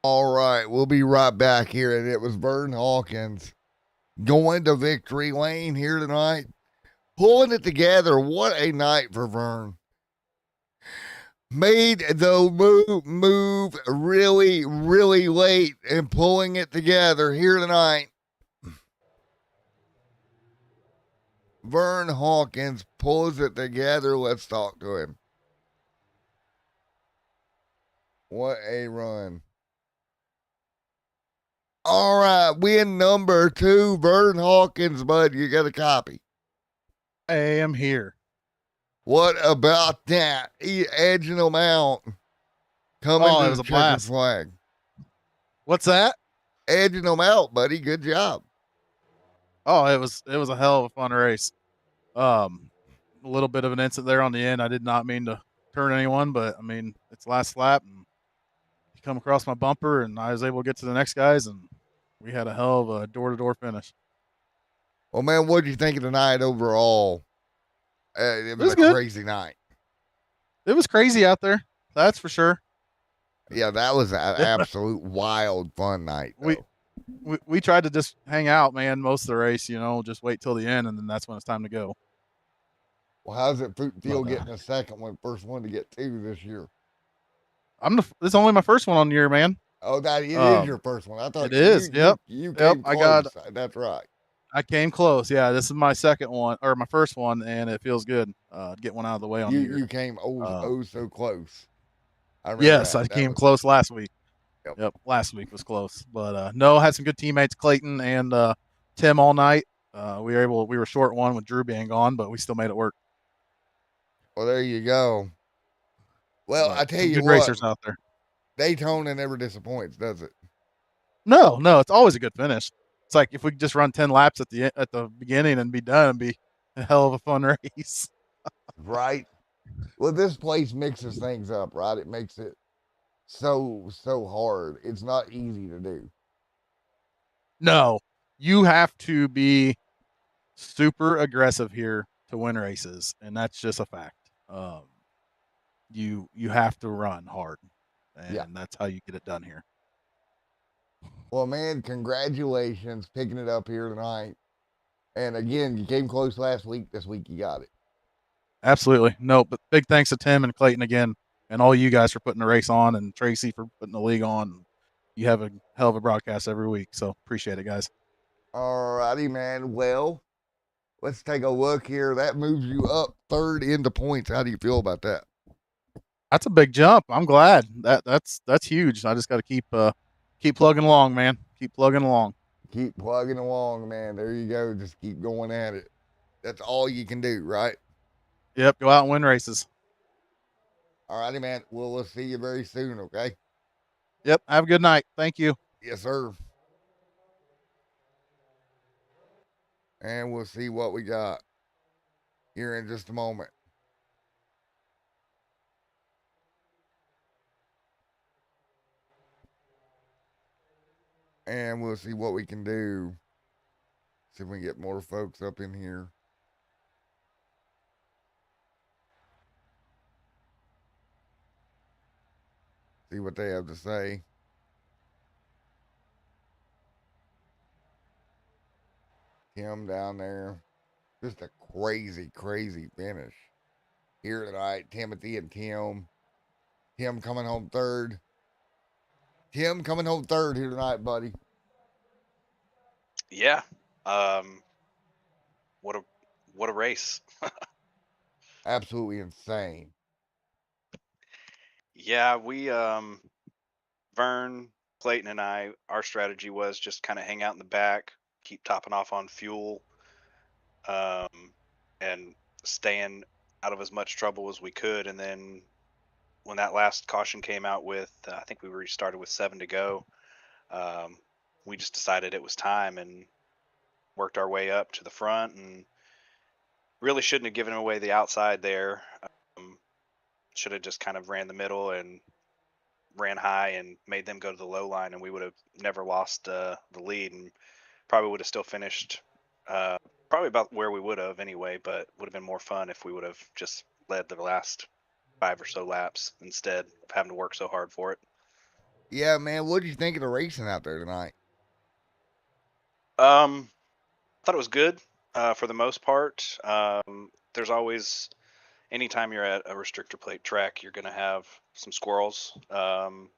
All right, we'll be right back here. And it was Vern Hawkins going to victory lane here tonight, pulling it together. What a night for Vern. Made the move really, really late and pulling it together here tonight. Vern Hawkins pulls it together. Let's talk to him. What a run. All right, win number 2, Vern Hawkins, bud. You got a copy. I am here. What about that? Edging them out. Coming Oh, to it was the a checkered blast. flag. What's that? Edging them out, buddy. Good job. Oh, it was a hell of a fun race. A little bit of an incident there on the end. I did not mean to turn anyone, but I mean it's last lap and he come across my bumper and I was able to get to the next guys and we had a hell of a door-to-door finish. Well, man, what did you think of the night overall? It was a good. crazy night. It was crazy out there. That's for sure. Yeah, that was an absolute wild fun night. Though. We tried to just hang out, man, most of the race, just wait till the end and then that's when it's time to go. Well, how's it feel getting a second one, first one to get 2 this year? This is only my first one on the year, man. Oh, that is your first one. I thought it is. Yep. You came close. That's right. I came close. Yeah, this is my second one or my first one, and it feels good. Get one out of the way on the year. You came so close. Yes, I came close last week. Yep, last week was close, but no, had some good teammates, Clayton and Tim all night. We were short one with Drew being gone, but we still made it work. Well, there you go. Well, I tell you good what, racers out there. Daytona never disappoints, does it? No, it's always a good finish. It's like if we could just run 10 laps at the beginning and be done, it'd be a hell of a fun race. Right. Well, this place mixes things up, right? It makes it so hard. It's not easy to do. No, you have to be super aggressive here to win races, and that's just a fact. You have to run hard, and that's how you get it done here. Well, man, congratulations picking it up here tonight. And again, you came close last week. This week you got it. Absolutely. No, but big thanks to Tim and Clayton again, and all you guys for putting the race on, and Tracy for putting the league on. You have a hell of a broadcast every week, so appreciate it, guys. All righty, man. Well, let's take a look here. That moves you up 3rd into points. How do you feel about that? That's a big jump. I'm glad. That's huge. I just got to keep plugging along, man. Keep plugging along. Keep plugging along, man. There you go. Just keep going at it. That's all you can do, right? Yep. Go out and win races. All righty, man. Well, we'll see you very soon, okay? Yep. Have a good night. Thank you. Yes, sir. And we'll see what we got here in just a moment. And we'll see what we can do. See if we can get more folks up in here. See what they have to say. Tim down there. Just a crazy, crazy finish here tonight. Timothy and Tim. Tim coming home 3rd. Tim coming home 3rd here tonight, buddy. Yeah. What a race. Absolutely insane. Yeah, we Vern, Clayton and I, our strategy was just kind of hang out in the back, keep topping off on fuel, and staying out of as much trouble as we could. And then when that last caution came out with, I think we restarted with 7 to go, we just decided it was time and worked our way up to the front and really shouldn't have given away the outside there. Should have just kind of ran the middle and ran high and made them go to the low line, and we would have never lost the lead and probably would have still finished probably about where we would have anyway, but would have been more fun if we would have just led the last 5 or so laps instead of having to work so hard for it. Yeah, man. What did you think of the racing out there tonight? Thought it was good for the most part. There's always, anytime you're at a restrictor plate track, you're going to have some squirrels. Some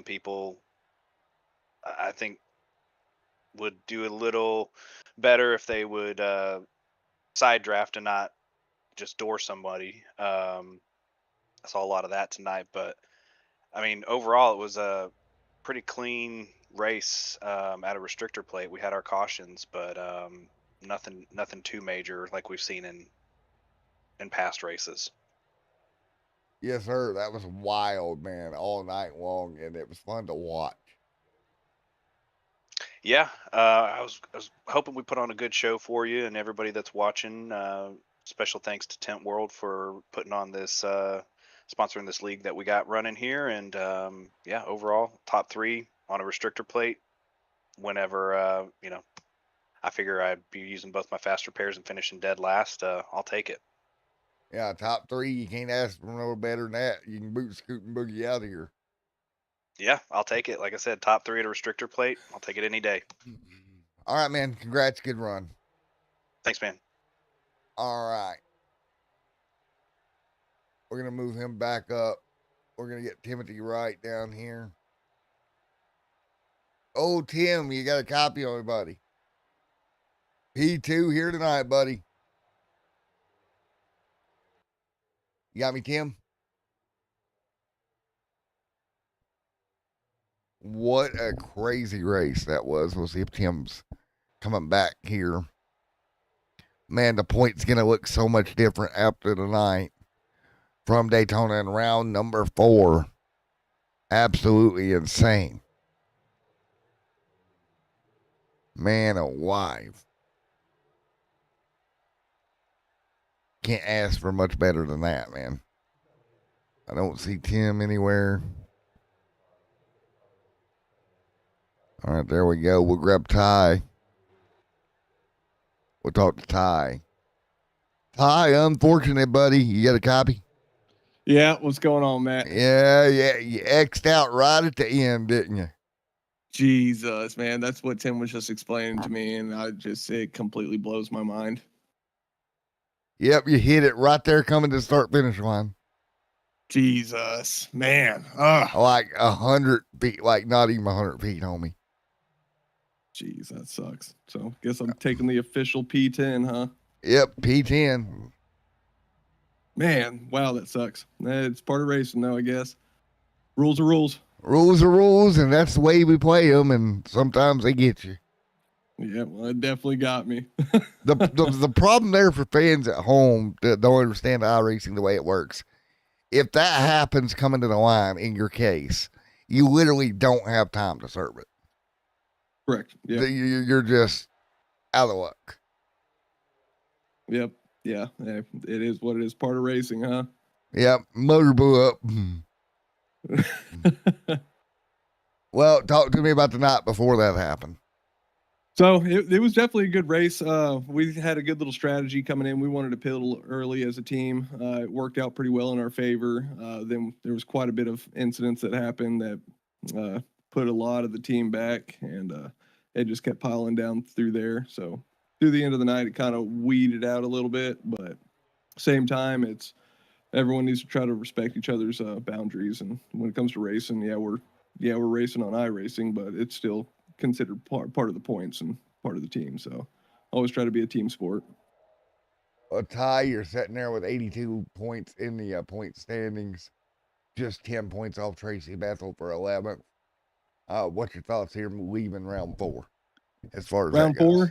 people, I think, would do a little better if they would side draft and not just door somebody. I saw a lot of that tonight, but I mean, overall, it was a pretty clean race at a restrictor plate. We had our cautions, but nothing too major like we've seen in past races. Yes, sir. That was wild, man, all night long, and it was fun to watch. Yeah, I was hoping we put on a good show for you and everybody that's watching. Special thanks to Tent World for putting on this, sponsoring this league that we got running here, and yeah, overall top 3 on a restrictor plate. Whenever I figure I'd be using both my fast repairs and finishing dead last. I'll take it. Yeah, top 3. You can't ask for no better than that. You can boot, scoot, and boogie out of here. Yeah, I'll take it. Like I said, top 3 at a restrictor plate. I'll take it any day. All right, man. Congrats. Good run. Thanks, man. All right. We're going to move him back up. We're going to get Timothy right down here. Oh, Tim, you got a copy on me, buddy. P2 here tonight, buddy. You got me, Tim? What a crazy race that was. We'll see if Tim's coming back here. Man, the point's going to look so much different after tonight from Daytona in round number 4. Absolutely insane. Man alive. Can't ask for much better than that, man. I don't see Tim anywhere. All right, there we go. We'll grab Ty. We'll talk to Ty. Ty, unfortunate, buddy. You got a copy? Yeah, what's going on, Matt? Yeah. You X'd out right at the end, didn't you? Jesus, man. That's what Tim was just explaining to me, and it completely blows my mind. Yep, you hit it right there coming to start finish line. Jesus, man. Like 100 feet, like not even 100 feet, homie. Jeez, that sucks. So, guess I'm taking the official P10, huh? Yep, P10. Man, wow, that sucks. It's part of racing, though, I guess. Rules are rules. Rules are rules, and that's the way we play them, and sometimes they get you. Yeah, well, it definitely got me. the problem there for fans at home that don't understand iRacing the way it works, if that happens coming to the line in your case, you literally don't have time to serve it. Correct. Yeah. You're just out of luck. Yep. Yeah. It is what it is. Part of racing, huh? Yep. Motor blew up. Well, talk to me about the night before that happened. So it was definitely a good race. We had a good little strategy coming in. We wanted to pit a little early as a team. It worked out pretty well in our favor. Then there was quite a bit of incidents that happened that put a lot of the team back, and it just kept piling down through there. So through the end of the night, it kind of weeded out a little bit, but same time, it's everyone needs to try to respect each other's boundaries. And when it comes to racing, we're racing on iRacing, but it's still considered part of the points and part of the team. So always try to be a team sport. Well, Ty, you're sitting there with 82 points in the point standings, just 10 points off Tracy Bethel for 11th. What's your thoughts here leaving round 4? As far as round that goes?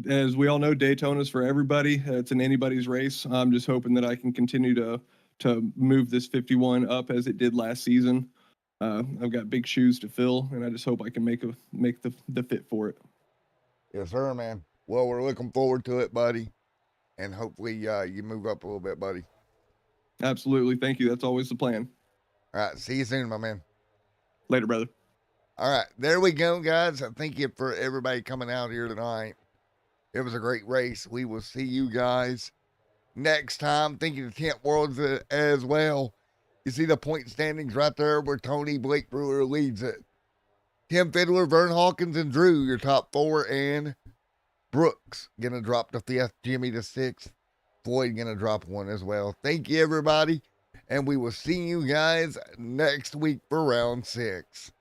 4, as we all know, Daytona's for everybody. It's an anybody's race. I'm just hoping that I can continue to move this 51 up as it did last season. I've got big shoes to fill, and I just hope I can make the fit for it. Yes, sir, man. Well, we're looking forward to it, buddy, and hopefully you move up a little bit, buddy. Absolutely. Thank you. That's always the plan. All right. See you soon, my man. Later, brother. All right. There we go, guys. Thank you for everybody coming out here tonight. It was a great race. We will see you guys next time. Thank you to Tent World as well. You see the point standings right there where Tony Blake Brewer leads it. Tim Fiddler, Vern Hawkins, and Drew, your top 4, and Brooks gonna drop to 5th, Jimmy to 6th, Floyd gonna drop 1 as well. Thank you, everybody, and we will see you guys next week for round 6.